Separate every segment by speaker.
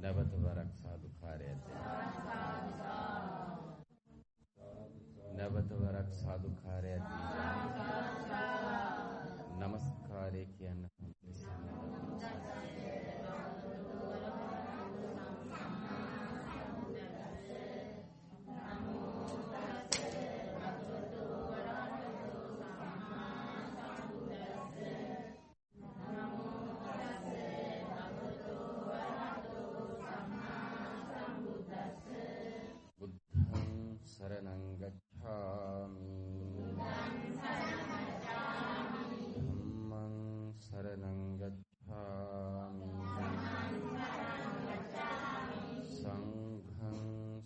Speaker 1: नवतवरක් සාදුකාරයද නවතවරක් සාදුකාරයද නමස්කාරය කියන්න शरणं गच्छामि धम्मं शरणं गच्छामि संघं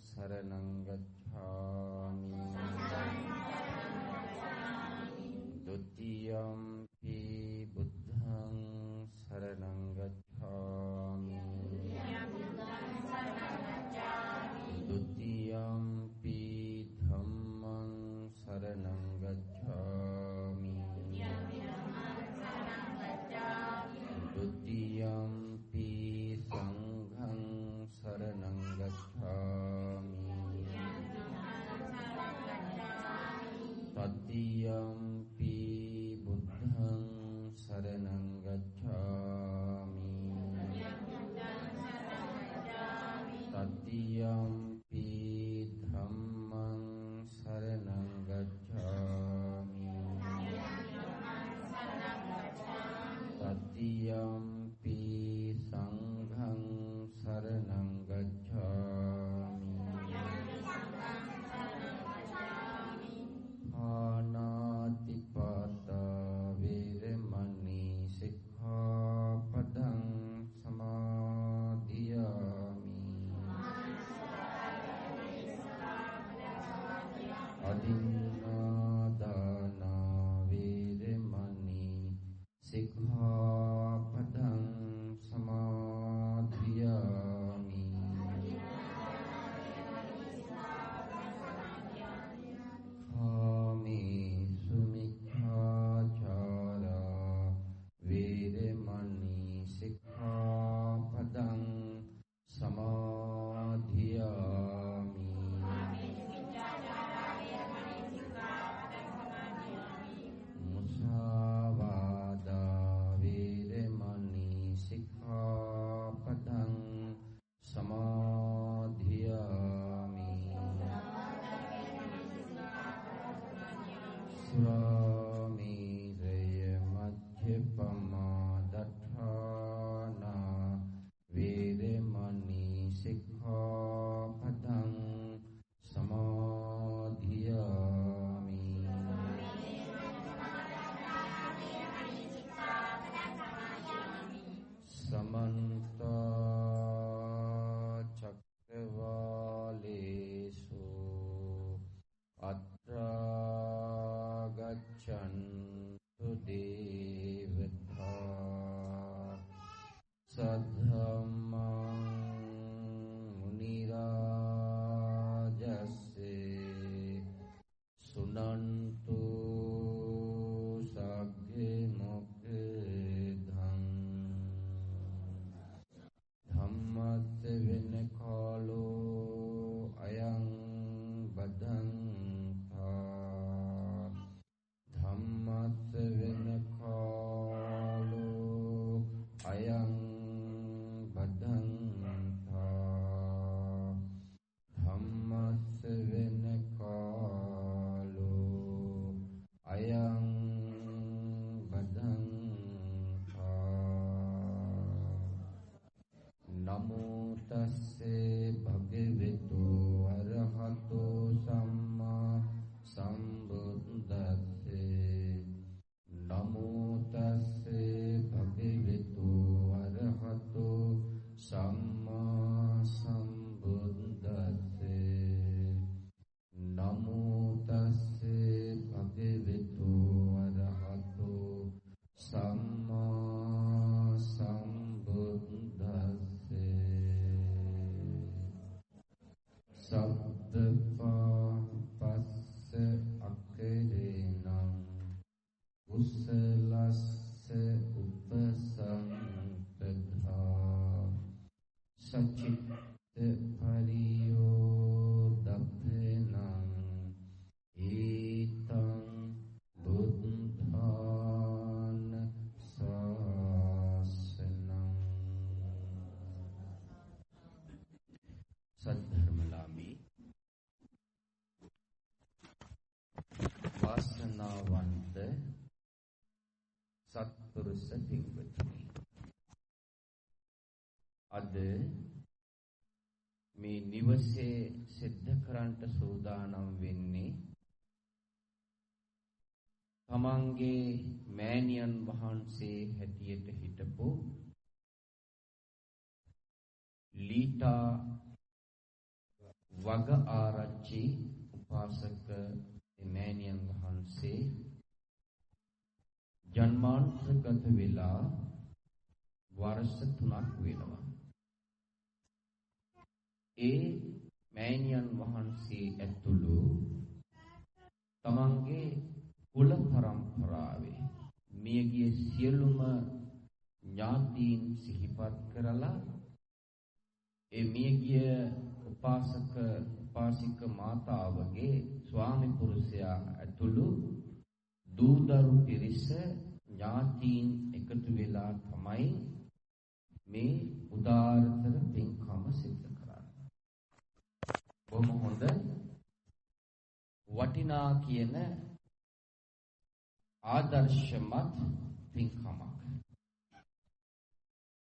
Speaker 1: शरणं गच्छामि द्वितीयंपि बुद्धं शरणं गच्छामि द्वितीयंपि धम्मं शरणं गच्छामि द्वितीयंपि संघं शरणं गच्छामि तृतीयंपि बुद्धं शरणं गच्छामि तृतीयंपि धम्मं शरणं गच्छामि तृतीयंपि संघं शरणं गच्छामि पानातिपाता वीरमणि सिक्खापदं समादियामि अदिन्नादाना वीरमणि सिक्खापदं समाधियामि कामेषु मिथ्याचारा वीरमणि सिक्खापदं समाधियामि मुसावादा वीरमणि सिक्खापदं समाधियामि सुरामेरय मध्यपमा दट्ठाना वीरमणि सिक्खापदं समाधियामि समन्त चक्रवालेषु अत्र गच्छन्तु देवता सद्धम्मं मुनिराजस्य सुनन्तु सग्गे मुक्तं धम्मस्य विनकालो अयं बद्धंता धम्मस्य विनकालो अयं बद्धंता धम्मस्य विनकालो अयं बद्धंता नमो तस्से भगवतो अरहतो सम्मा संबुद्धस्से नमो तस्से भगवतो अरहतो सम्मा संबुद्धस्से नमो तस्से भगवतो अरहतो सम्मा संबुद्धस्से සචිත්ත පරියෝ දප්පනං ඊතං බුද්ධාන සාසනං. සද්ධර්මලාභී වාසනාවන්ත සත්පුරුෂ පින්වත්නි, අද මේ නිවසේ සිද්ධ කරන්නට සූදානම් වෙන්නේ තමන්ගේ මෑණියන් වහන්සේ හැටියට හිටපු ලීටා වග ආරච්චි උපාසක මෑණියන් වහන්සේ ජන්මාන්තරගත වෙලා වර්ෂ 3ක් වෙනවා. ඒ මෑණියන් වහන්සේ ඇතුළු තමන්ගේ කුල පරම්පරාවේ මියගිය සියලුම ඥාතීන් සිහිපත් කරලා ඒ මියගිය උපාසක උපාසික මාතාවගේ ස්වාමි පුරුෂයා ඇතුළු දූදරු පිරිස ඥාතීන් එකතු වෙලා තමයි මේ උදාාරතර පින්කම සිද්ධ කරන්නේ. බොහොම හොඳ වටිනා කියන ආදර්ශමත් පින්කමක්.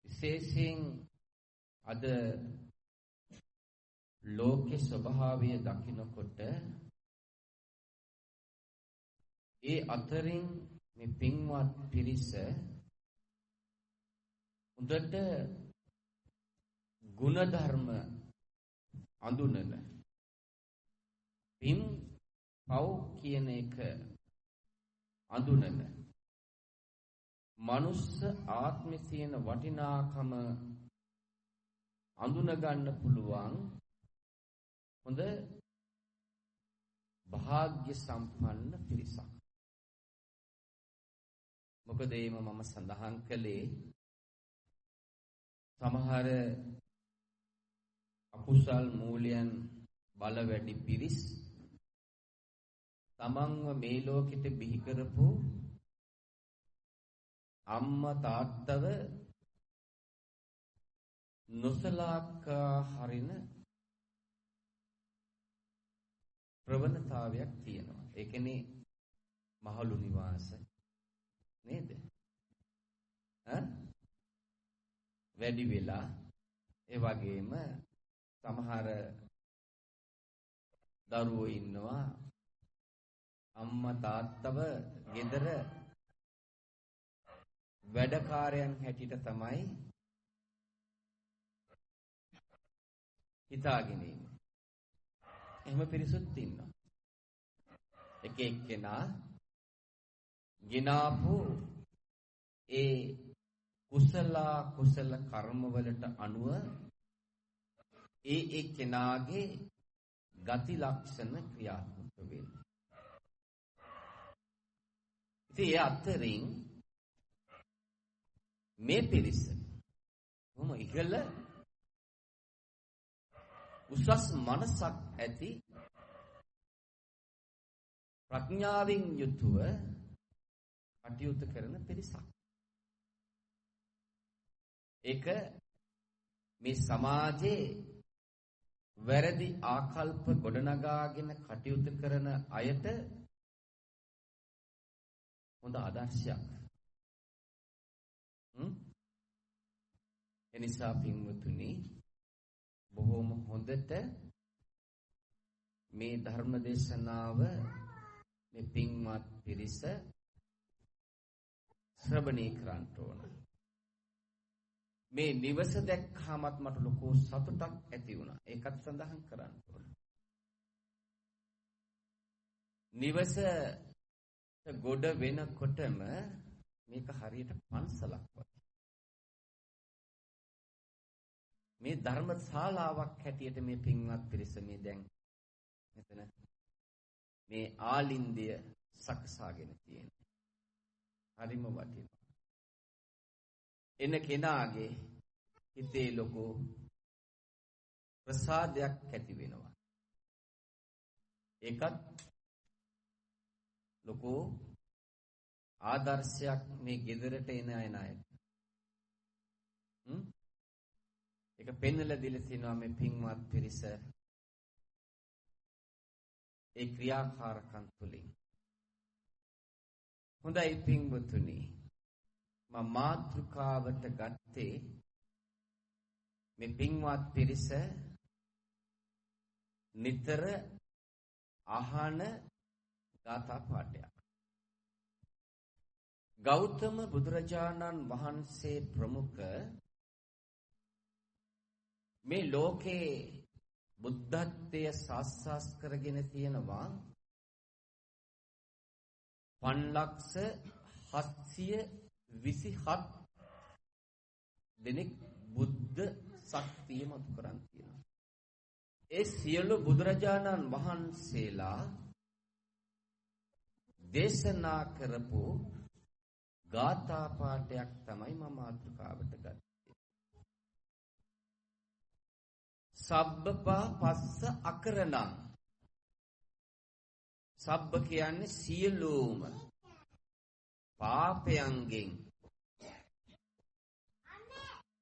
Speaker 1: විශේෂයෙන් අද ලෝකේ ස්වභාවය දකිනකොට ඒ අතරින් මේ පින්වත් පිරිස උදට ගුණධර්ම අඳුනන පින් පව් කියන එක අඳුනන මනුස්ස ආත්මේ තියෙන වටිනාකම අඳුන ගන්න පුළුවන් හොඳ භාග්‍ය සම්පන්න පිරිසක්. මොකද මම සඳහන් කළේ සමහර අකුසල් මූලයන් බල වැඩි පිරිස් තමන්ව මේ ලෝකෙට බිහි කරපු අම්මා තාත්තව නොසලකා හරින ප්‍රවණතාවයක් තියෙනවා. ඒ කියන්නේ මහලු නිවාස නේද? වැඩි වෙලා ඒ වගේම සමහර දරුවෝ ඉන්නවා අම්මා තාත්තව ගෙදර වැඩකාරයන් හැටියට තමයි හිතාගෙන ඉන්නේ. එහෙම පිරිසුත් ඉන්නවා. එක එක්කෙනා ගිනාපු ඒ කුසල කර්මවලට අනුව ඒ එක්කෙනාගේ ගති ලක්ෂණ ක්‍රියාත්මක වෙන්නේ. ඉතින් ඒ අතරින් මේ පිරිස කොහොම ඉහළ උසස් මනසක් ඇති ප්‍රඥාවෙන් යුතුව කටයුතු කරන පිරිසක්. ඒක මේ සමාජයේ වැරදි ආකල්ප ගොඩනගාගෙන කටයුතු කරන අයට හොඳ ආදර්ශයක්. එනිසා පින්වතුනි බොහෝම හොඳට මේ ධර්ම දේශනාව මේ පින්වත් පිරිස ශ්‍රවණය කරන්න ඕන. මේ නිවස දැක්කමත් මට ලොකු සතුටක් ඇති වුණා. ඒකත් සඳහන් කරන්න ඕන. නිවස ගොඩ වෙනකොටම මේක හරියට පන්සලක් වගේ. මේ ධර්ම ශාලාවක් හැටියට මේ පින්වත් පිරිස මේ දැන් මෙතන මේ ආලින්දය සකසාගෙන තියෙනවා. හරිම වටිනවා. එන කෙනාගේ හිතේ ලොකු ප්‍රසාදයක් ඇති වෙනවා. ඒකත් ලොකු ආදර්ශයක් මේ ගෙදරට එන අය. ඒක පෙන්වලා දීලා තිනවා මේ පින්වත් පිරිස ඒ ක්‍රියාකාරකම් තුලින්. හොඳයි පින්වතුනි, මම මාතෘකාවට ගත්තේ මේ පින්වත් පිරිස නිතර අහන ගාථා පාඨයක්. ගෞතම බුදුරජාණන් වහන්සේ ප්‍රමුඛ මේ ලෝකේ බුද්ධත්වයේ සාස්සස් කරගෙන තියෙනවා 5,727 දෙනෙක් බුද්ධ ශක්තිය මතු කරන් තියෙනවා. ඒ සියලු බුදුරජාණන් වහන්සේලා දේශනා කරපු ගාථා පාඨයක් තමයි මම මාතෘකාවට ගත්තේ. සබ්බපා පස්ස අකරණං. සබ්බ කියන්නේ සියලුම පාපයන්ගෙන්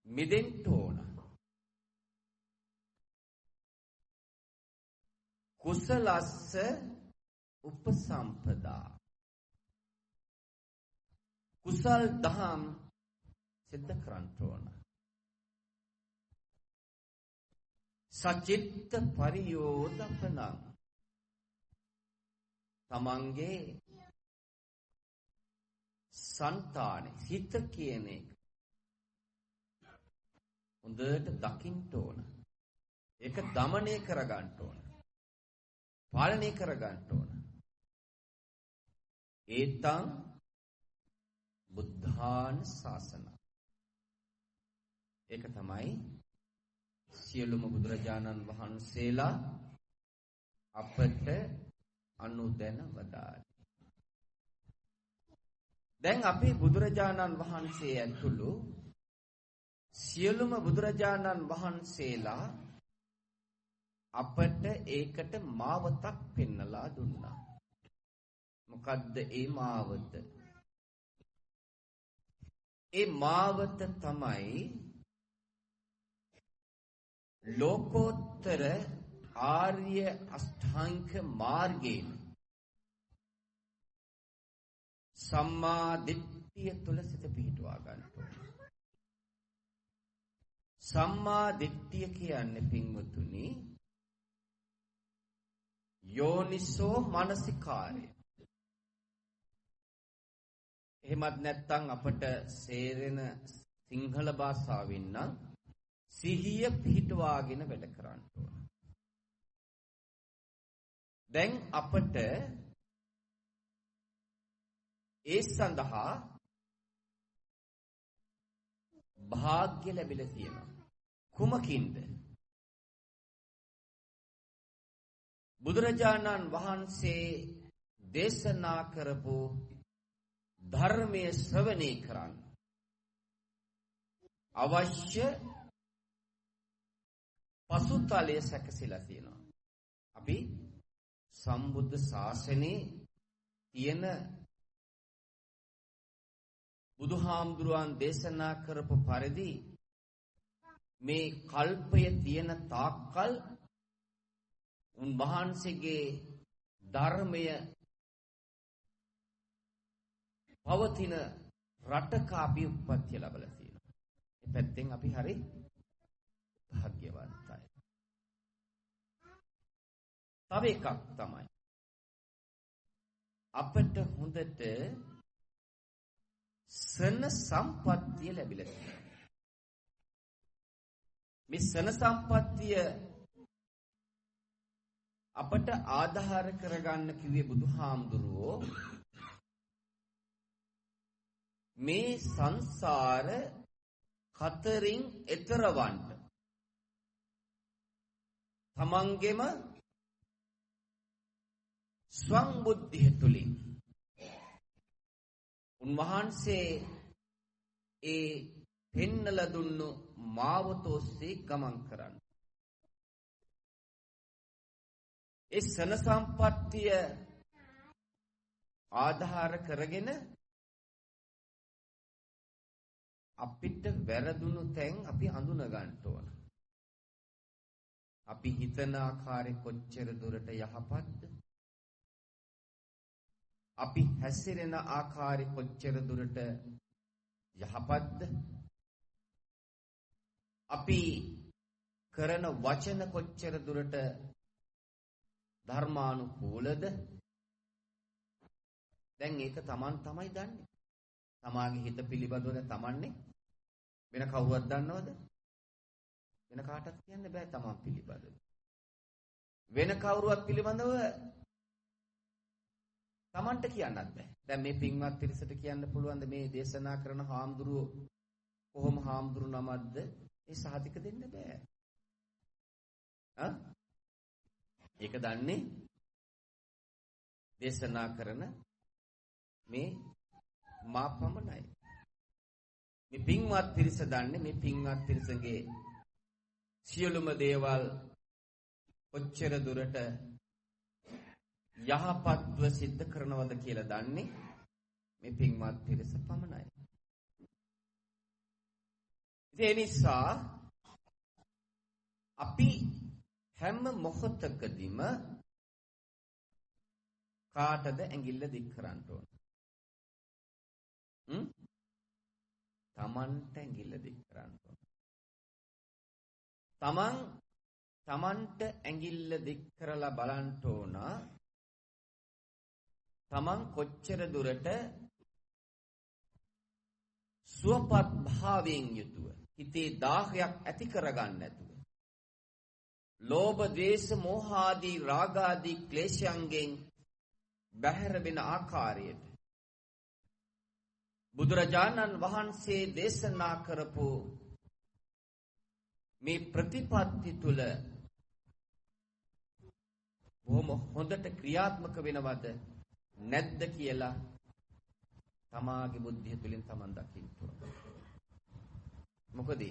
Speaker 1: මිදෙන්න ඕන. කුසලස්ස උපසම්පදා. කුසල් දහම් සිද්ධ කරන්න ඕන. සචිත්ත පරියෝදපනං. තමන්ගේ සංතාන හිත කියන එක හොඳට දකින්න ඕන. ඒක দমনය කරගන්න ඕන. පාලනය කරගන්න ඕන. ඒතං බුද්ධාන ශාසන. ඒක තමයි සියලුම බුදුරජාණන් වහන්සේලා අපට අනුදැන වදාළේ. දැන් අපි බුදුරජාණන් වහන්සේ ඇතුළු සියලුම බුදුරජාණන් වහන්සේලා අපට ඒකට මාවතක් පෙන්නලා දුන්නා. මොකද්ද ඒ මාවත? ඒ මාවත තමයි ලෝකෝත්තර ආර්ය අෂ්ටාංග මාර්ගයෙන් සම්මා දිට්ඨිය තුල සිත පිහිටුවා ගන්න ඕනේ. සම්මා දිට්ඨිය කියන්නේ පින්වතුනි යෝනිසෝ මනසිකාරය. එහෙමත් නැත්නම් අපට සේරෙන සිංහල භාෂාවෙන් නම් සිහිය පිහිටවාගෙන වැඩ කරන්න ඕන. දැන් අපට ඒ සඳහා වාග්ය ලැබිලා තියෙනවා. කුමකින්ද? බුදුරජාණන් වහන්සේ දේශනා කරපු ධර්මයේ ශ්‍රවණය කරන්න අවශ්‍ය පසුතලයේ සැකසීලා තියෙනවා. අපි සම්බුද්ධ ශාසනයේ තියෙන බුදුහාමුදුරුවන් දේශනා කරපු පරිදි මේ කල්පය තියෙන තාක්කල් උන්වහන්සේගේ ධර්මය පවතින රටක අපි උප්පත්ති ලැබලා තියෙනවා. මේ පැත්තෙන් අපි හරි භාග්‍යවන්තයි. තව එකක් තමයි අපිට හොඳට සන සම්පත්තිය ලැබිලා තියෙනවා. මේ සන සම්පත්තිය අපට ආධාර කරගන්න කිව්වේ බුදුහාමුදුරුවෝ මේ සංසාර කතරින් එතරවන්න තමන්ගෙම ස්වං බුද්ධිය තුලින් උන්වහන්සේ ඒ පෙන්නලා දුන්නු මාවත ඔස්සේ ගමන් කරන්න. ඒ සන සම්පත්තිය ආධාර කරගෙන අපිට වැරදුණු තැන් අපි අඳුන ගන්න ඕන. අපි හිතන ආකාරයේ කොච්චර දුරට යහපත්ද? අපි හැසිරෙන ආකාරයේ කොච්චර දුරට යහපත්ද? අපි කරන වචන කොච්චර දුරට ධර්මානුකූලද? දැන් ඒක Taman තමයි දන්නේ. තමාගේ හිත පිළිබඳව තමන්නේ වෙන කවුරුවත් දන්නවද? වෙන කාටවත් කියන්න බෑ තමන් පිළිබඳව. වෙන කවුරුවත් පිළිබඳව තමන්ට කියන්නත් බෑ. දැන් මේ පින්වත් පිරිසට කියන්න පුළුවන්ද මේ දේශනා කරන හාමුදුරුවෝ කොහොම හාමුදුරු නමක්ද? ඒ සහතික දෙන්න බෑ. ඒක දන්නේ දේශනා කරන මේ මා පමණයි. මේ පින්වත් පිරිස දන්නේ මේ පින්වත් පිරිසගේ සියලුම දේවල් කොච්චර දුරට යහපත්ව සිද්ධ කරනවද කියලා දන්නේ මේ පින්වත් පිරිස පමණයි. ඒ නිසා අපි හැම මොහොතකදීම කාටද ඇඟිල්ල දික් කරන්න ඕන? තමන්ට ඇඟිල්ල දික් කරන්න ඕන. තමන්ට ඇඟිල්ල දික් කරලා බලන්න ඕන. තමන් කොච්චර දුරට සුවපත් භාවයෙන් යුතුව හිතේ දාහයක් ඇති කරගන්න නැතුව ලෝභ, ද්වේෂ, මෝහ ආදී රාග ආදී ක්ලේශයන්ගෙන් බැහැර වෙන ආකාරයට බුදුරජාණන් වහන්සේ දේශනා කරපු මේ ප්‍රතිපත්ති තුල බොහොම හොඳට ක්‍රියාත්මක වෙනවද නැද්ද කියලා තමාගේ බුද්ධිය තුලින් තමන් දකින්න ඕන. මොකද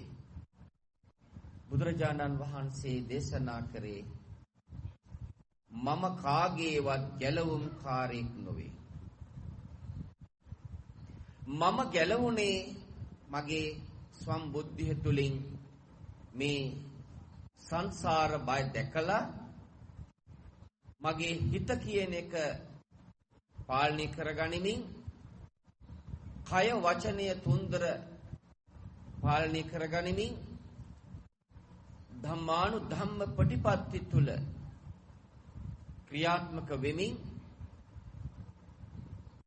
Speaker 1: බුදුරජාණන් වහන්සේ දේශනා කරේ මම කාගේවත් ගැලවුම් කාරයෙක් නොවේ. මම ගැලවුණේ මගේ සම්බුද්ධිය තුලින් මේ සංසාර බය දැකලා මගේ හිත කියන එක පාලනය කරගනිමින් කය වචනය තුන්දර පාලනය කරගනිමින් ධම්මානු ධම්ම ප්‍රතිපත්ති තුල ක්‍රියාත්මක වෙමින්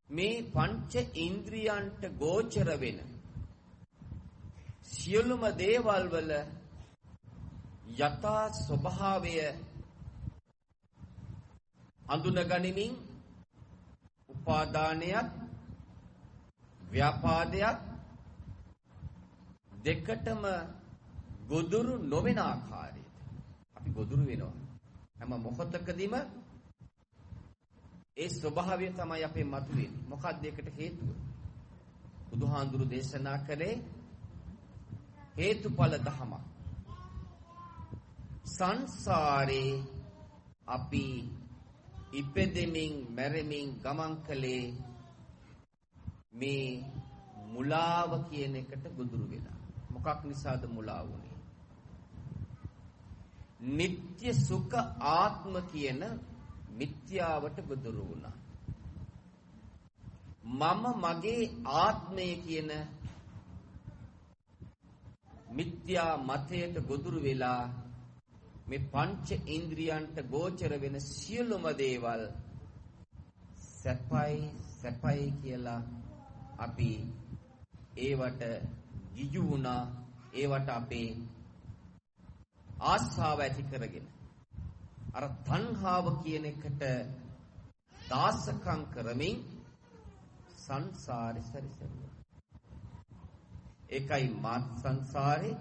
Speaker 1: මේ පංච ඉන්ද්‍රියන්ට ගෝචර වෙන සියලුම දේවල් වල යථා ස්වභාවය අඳුනගනිමින් උපාදානයත් ව්‍යාපාදයක් දෙකටම ගොදුරු නොවන ආකාරයට අපි ගොදුරු වෙනවා. හැම මොහොතකදීම ඒ ස්වභාවය තමයි අපේ මතුවෙන්නේ. මොකක්ද ඒකට හේතුව? බුදුහාඳුරු දේශනා කළේ හේතුඵල ධම. සංසාරේ අපි ඉපදෙමින් මැරෙමින් ගමන් කළේ මේ මුලාව කියන එකට ගොදුරු වෙලා. මොකක් නිසාද මුලාව වුනේ? නিত্য සුඛ ආත්ම කියන මිත්‍යාවට ගොදුරු වුණා. මම මගේ ආත්මය කියන මිත්‍යා මතයට ගොදුරු වෙලා මේ පංච ඉන්ද්‍රියන්ට ගෝචර වෙන සියලුම දේවල් සැපයි කියලා අපි ඒවට ගිජු වුණා. ඒවට අපේ ආශාව ඇති කරගෙන අර තණ්හාව කියන එකට දාසකම් කරමින් සංසාරේ සැරිසරුවා. ඒකයි මාත් සංසාරේ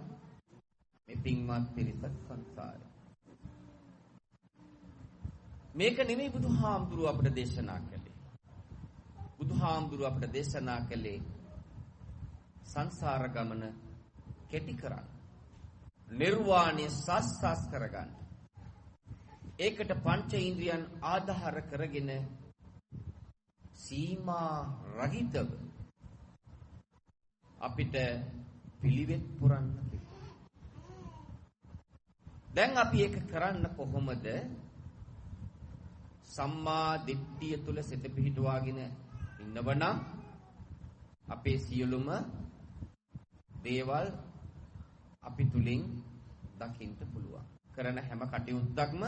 Speaker 1: මේ පින්වත් පිරිසක් සංසාරේ. මේක නෙමෙයි බුදුහාමුදුරුව අපට දේශනා කළේ. බුදුහාමුදුරුව අපට දේශනා කළේ සංසාර ගමන කෙටි කරන්න. නිර්වාණය සාක්ෂාත් කරගන්න. ඒකට පංච ඉන්ද්‍රියන් ආධාර කරගෙන සීමා රහිතව අපිට පිළිවෙත් පුරන්න කිව්වා. දැන් අපි ඒක කරන්න කොහොමද? සම්මා දිට්ඨිය තුල සිත පිහිටුවාගෙන ඉන්නවනම් අපේ සියලුම දේවල් අපි තුලින් දකින්න පුළුවන්. කරන හැම කටයුත්තක්ම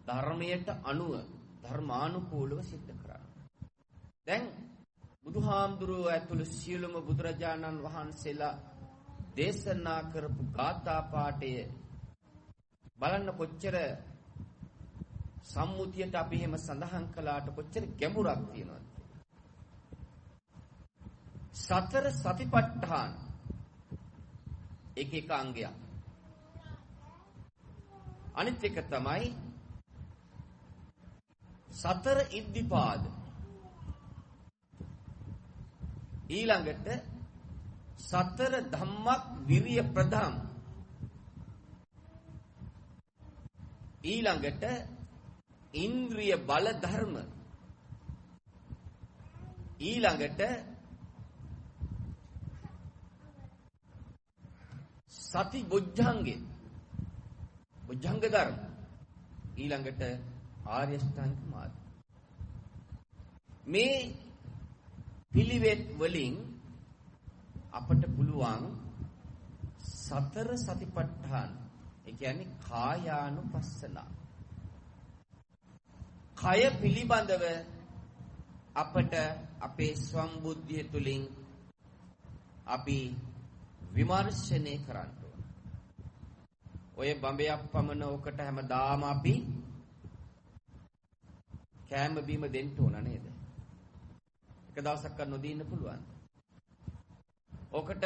Speaker 1: ධර්මයට අනුව ධර්මානුකූලව සිද්ධ කරන්න. දැන් බුදුහාමුදුරුවෝ ඇතුළු සියලුම බුදුරජාණන් වහන්සේලා දේශනා කරපු ගාථා පාඨය බලන්න කොච්චර සම්මුතියට අපි එහෙම සඳහන් කළාට කොච්චර ගැඹුරක් තියෙනවද? සතර සතිපට්ඨාන එක එක අංගයක්. අනිත් එක තමයි සතර ඉද්ධිපාද. ඊළඟට සතර ධම්මක් විරිය ප්‍රධාන. ඊළඟට ඉන්ද්‍රිය බල ධර්ම. ඊළඟට සති බොජ්ජංගේ බොජ්ජංග ධර්ම. ඊළඟට ආර්ය ශ්‍රැංග මාර්ග. මේ පිළිවෙත් වලින් අපට පුළුවන් සතර සතිපට්ඨාන, ඒ කියන්නේ කායානුපස්සන. කය පිළිබඳව අපට අපේ ස්වම්බුද්ධිය තුලින් අපි විමර්ශනය කරන්න ඕන. ඔය බඹයක් පමණ ඔකට හැමදාම අපි කෑම බීම දෙන්න ඕන නේද? එක දවසක් නොදීන්න පුළුවන්. ඔකට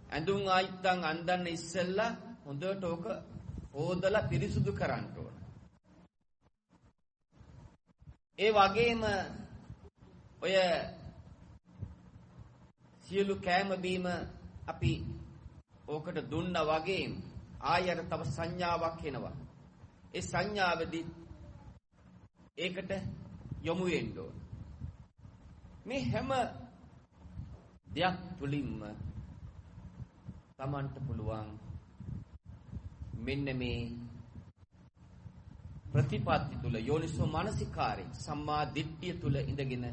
Speaker 1: ඇඳුම් ආයිත්තන් අඳන්න ඉස්සෙල්ලා හොඳට ඕක හොදලා පිරිසුදු කරන්න ඕන. ඒ වගේම ඔය සියලු කෑම බීම අපි ඕකට දුන්නා වගේම ආයර තව සංඥාවක් එනවා. ඒ සංඥාවදී ඒකට යොමු වෙන්න ඕන. මේ හැම දෙයක් තුලින්ම Tamanට පුළුවන් මෙන්න මේ ප්‍රතිපත්ති තුල යෝනිසෝ මානසිකාරේ සම්මා දිට්ඨිය තුල ඉඳගෙන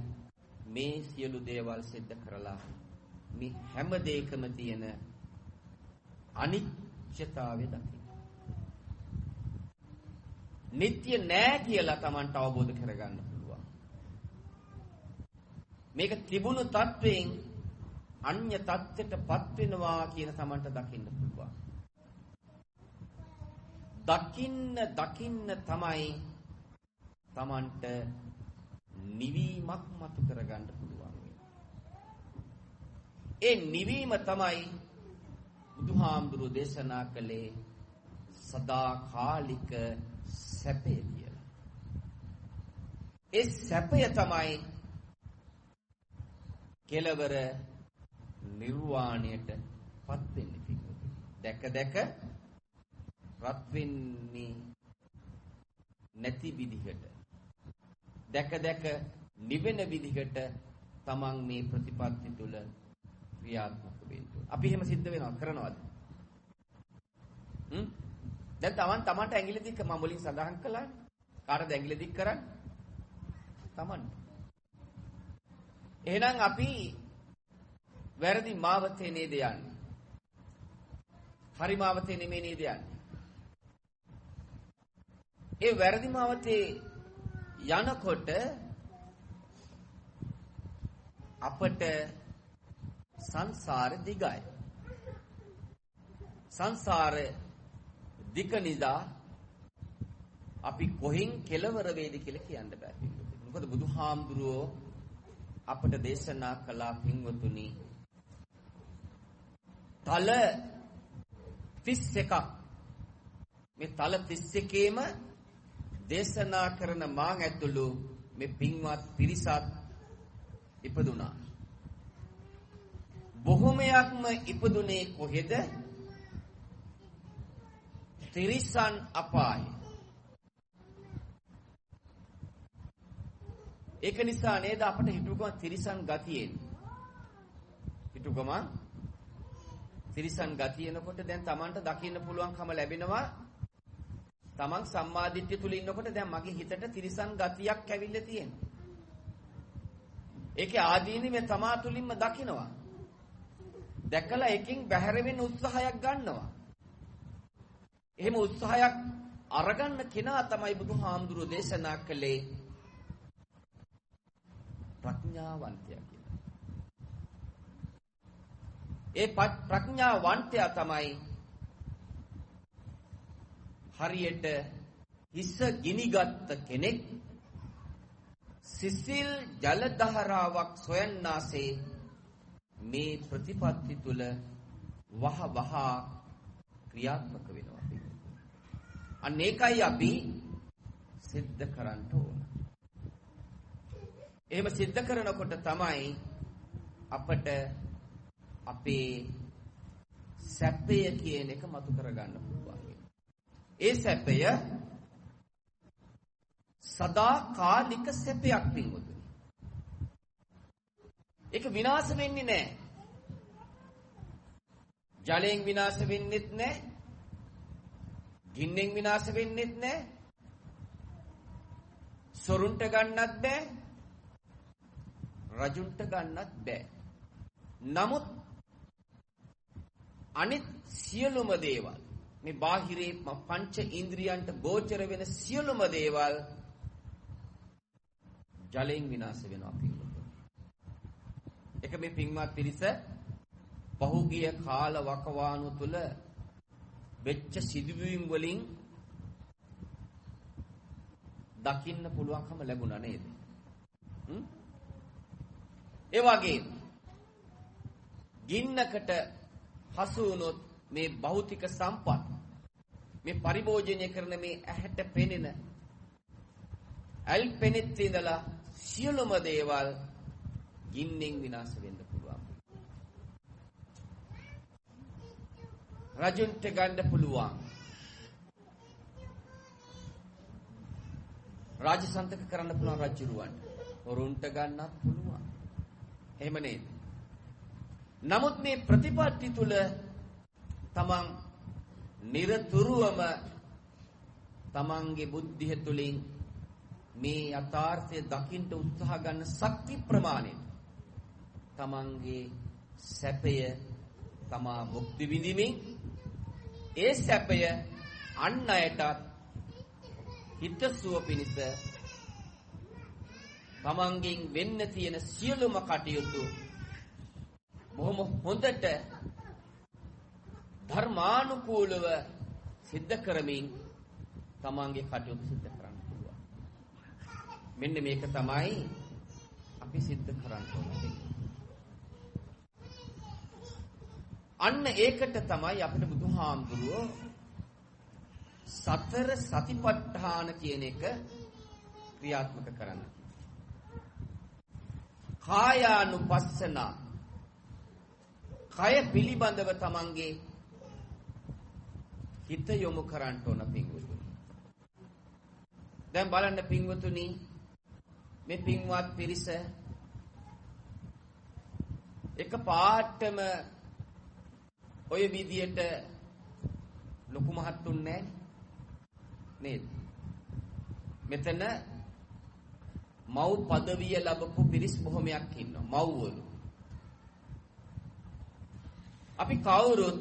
Speaker 1: මේ සියලු දේවල් සිද්ධ කරලා මේ හැම දෙයකම තියෙන අනිත්‍යතාවය දකින්න. නිට්ටය නෑ කියලා Tamanට අවබෝධ කරගන්න පුළුවන්. මේක තිබුණු තත්වයෙන් අන්‍ය තත්ත්වයටපත් වෙනවා කියන Tamanට දකින්න පුළුවන්. දකින්න තමයි Tamanට නිවීමක් මතු කරගන්න පුළුවන්. ඒ නිවීම තමයි බුදුහාමුදුරුවෝ දේශනා කළේ සදාකාලික සැපය කියලා. ඒ සැපය තමයි කෙලවර නිර්වාණයට පත් වෙන්නේ. දැක දැක රත් වෙන්නේ නැති විදිහට, දැක දැක නිවෙන විදිහට තමන් මේ ප්‍රතිපත්ති තුල ක්‍රියාත්මක වෙන්න. අපි එහෙම සිද්ධ වෙනවා කරනවද? දැන් තමන්ට ඇඟිලි දික් මම මුලින් සඳහන් කළා. කාටද ඇඟිලි දික් කරන්නේ? තමන්ට. එහෙනම් අපි වැරදි මාවතේ නේද යන්නේ? හරි මාවතේ නෙමෙයි නේද යන්නේ? ඒ වැරදි මාවතේ යනකොට අපට සංසාර දිගයි. සංසාර දික නිසා අපි කොහෙන් කෙලවර වේද කියලා කියන්න බෑ. මොකද බුදුහාමුදුරුවෝ අපට දේශනා කළා පින්වතුනි, තල 31ක්. මේ තල 31ේම දේශනා කරන මාන් ඇතුළු මේ පින්වත් පිරිසත් ඉපදුනා. බොහොමයක්ම ඉපදුනේ කොහෙද? තිරිසන් අපාය. ඒක නිසා නේද අපිට හිතුවකම තිරිසන් ගතියෙන්. හිතුවකම තිරිසන් ගතියනකොට දැන් Tamanට දකින්න පුළුවන්කම ලැබෙනවා. Taman සම්මාදිට්ඨිය තුල ඉන්නකොට දැන් මගේ හිතට තිරිසන් ගතියක් ඇවිල්ලා තියෙනවා. ඒකේ ආදීනි මේ තමා තුලින්ම දකිනවා. දැකලා එකකින් බැහැර වෙන්න උත්සාහයක් ගන්නවා. එහෙම උත්සාහයක් අරගන්න කෙනා තමයි බුදුහාමුදුරුවෝ දේශනා කළේ ප්‍රඥාවන්තයා කියලා. ඒ ප්‍රඥාවන්තයා තමයි හරියට හිස ගිනිගත් කෙනෙක් සිසිල් ජල දහරාවක් සොයන්නාසේ මේ ප්‍රතිපත්ති තුල වහ වහ ක්‍රියාත්මක වෙනවා. අන්න ඒකයි අපි සිද්ධ කරන්න ඕන. එහෙම සිද්ධ කරනකොට තමයි අපට අපේ සැපය කියන එක මතු කරගන්න පුළුවන්. ඒ සැපය සදාකාලික සැපයක් පින්වතුනි. ඒක විනාශ වෙන්නේ නැහැ. ජලයෙන් විනාශ වෙන්නෙත් නැහැ. ගින්නෙන් විනාශ වෙන්නෙත් නැහැ. සොරුන්ට ගන්නත් බෑ. රජුන්ට ගන්නත් බෑ. නමුත් අනිත් සියලුම දේවල් මේ බාහිරේ පංච ඉන්ද්‍රියන්ට ගෝචර වෙන සියලුම දේවල් ජලයෙන් විනාශ වෙනවා පින්වතුනි. ඒක මේ පින්වත් පිරිස පහුගිය කාල වකවානු තුල වෙච්ච සිදුවීම් වලින් දකින්න පුළුවන්කම ලැබුණා නේද? ඒ වගේම ගින්නකට හසු වුණොත් මේ භෞතික සම්පත් මේ පරිභෝජනය කරන මේ ඇහැට පෙනෙන අල්පෙනෙත් ඉඳලා සියලුම දේවල් ගින්නෙන් විනාශ වෙන්න පුළුවන්. රජුන්ට ගන්න පුළුවන්. රාජසන්තක කරන්න පුළුවන් රජුරුවන්ට. හොරුන්ට ගන්නත් පුළුවන්. එහෙම නේද? නමුත් මේ ප්‍රතිපත්ති තුල තමන් නිරතුරුවම තමන්ගේ බුද්ධිය තුලින් මේ යථාර්ථය දකින්න උත්සාහ ගන්න ශක්ති ප්‍රමාණය තමන්ගේ සැපය තමා භුක්ති විඳිමින් ඒ සැපය අන් අයටත් හිතසුව පිණිස තමන්ගෙන් වෙන්න තියෙන සියලුම කටයුතු බොහොම හොඳට ධර්මානුකූලව සිද්ධ කරමින් තමන්ගේ කටයුතු සිද්ධ කරන්න පුළුවන්. මෙන්න මේක තමයි අපි සිද්ධ කරන්න ඕනේ. අන්න ඒකට තමයි අපිට බුදුහාමුදුරුවෝ සතර සතිපට්ඨාන කියන එක ක්‍රියාත්මක කරන්න. කායානුපස්සන කය පිළිබඳව තමන්ගේ හිත යොමු කරන්න ඕන පින්වතුනි. දැන් බලන්න පින්වතුනි මේ පින්වත් පිරිස එක පාටම ඔය විදියට ලොකු මහත්තුන් නැහැ නේද? මෙතන මව් පදවිය ලැබපු පිරිස් බොහොමයක් ඉන්නවා මව්වරු. අපි කවුරුත්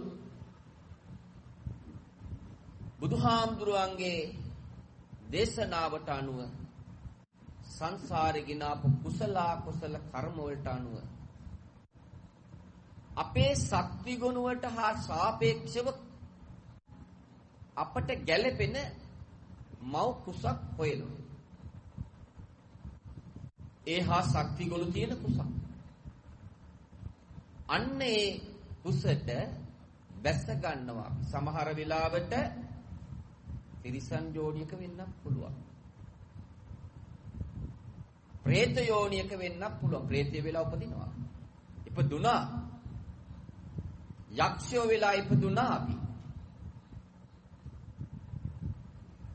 Speaker 1: බුදුහාමුදුරුවන්ගේ දේශනාවට අනුව සංසාරේ ගිනාපු කුසල කර්ම වලට අනුව අපේ ශක්ති ගුණ වලට හා සාපේක්ෂව අපට ගැළපෙන මව් කුසක් හොයනවා. ඒ හා ශක්ති ගුණ තියෙන කුසක්. අන්න ඒ කුසට බැස ගන්නවා. සමහර වෙලාවට තිරිසන් යෝනියක වෙන්නත් පුළුවන්. പ്രേත යෝනියක වෙන්නත් පුළුවන්. പ്രേතය වෙලා උපදිනවා. ඉපදුනා. යක්ෂයෝ වෙලා ඉපදුනා අපි.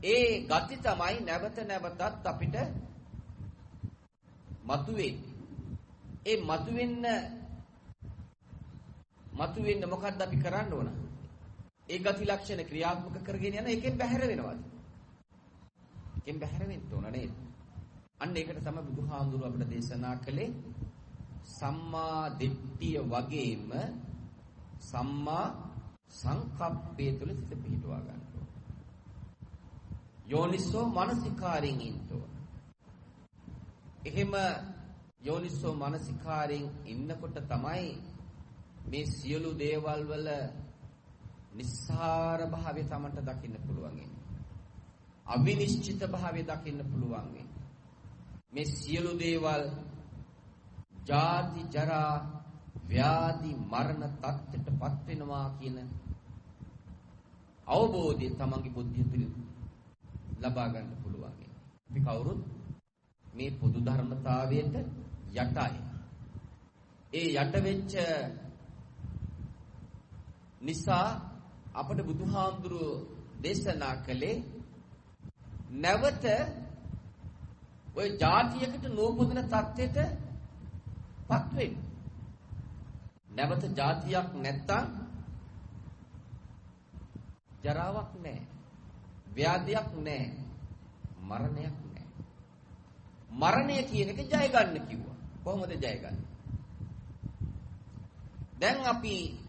Speaker 1: ඒ ගති තමයි නැවත නැවතත් අපිට මතුවෙන්නේ. ඒ මතුවෙන්න මොකද්ද අපි කරන්න ඕන? ඒ ගති ලක්ෂණ ක්‍රියාත්මක කරගෙන යන එකෙන් බැහැර වෙනවද? එකෙන් බැහැර වෙන්න ඕන නේද? අන්න ඒකට තමයි බුදුහාමුදුරුව අපිට දේශනා කළේ සම්මා දිට්ඨිය වගේම සම්මා සංකප්පය තුළ සිත පිහිටුවා ගන්න ඕන. යෝනිසෝ මනසිකාරින් ඉන්න ඕන. එහෙම යෝනිසෝ මනසිකාරින් ඉන්නකොට තමයි මේ සියලු දේවල් වල නිස්සාර භාවය තමන්ට දකින්න පුළුවන් වෙන්නේ. අවිනිශ්චිත භාවය දකින්න පුළුවන් වෙන්නේ. මේ සියලු දේවල් ජාති ජරා ව්‍යාධි මරණ තත්ත්වයටපත් වෙනවා කියන අවබෝධය තමන්ගේ බුද්ධිය තුළ ලබා ගන්න පුළුවන්. අපි කවුරුත් මේ පොදු ධර්මතාවයට යටයි. ඒ යට වෙච්ච නිසා අපට බුදුහාමුදුරුවෝ දේශනා කළේ නැවත ওই જાතියකට නූපදින තත්ත්වයටපත් වෙන්න. නැවත જાතියක් නැත්තම් ජරාවක් නැහැ. ව්‍යාධියක් නැහැ. මරණයක් නැහැ. මරණය කියන එක ජය ගන්න කිව්වා. කොහොමද ජය ගන්න? දැන් අපි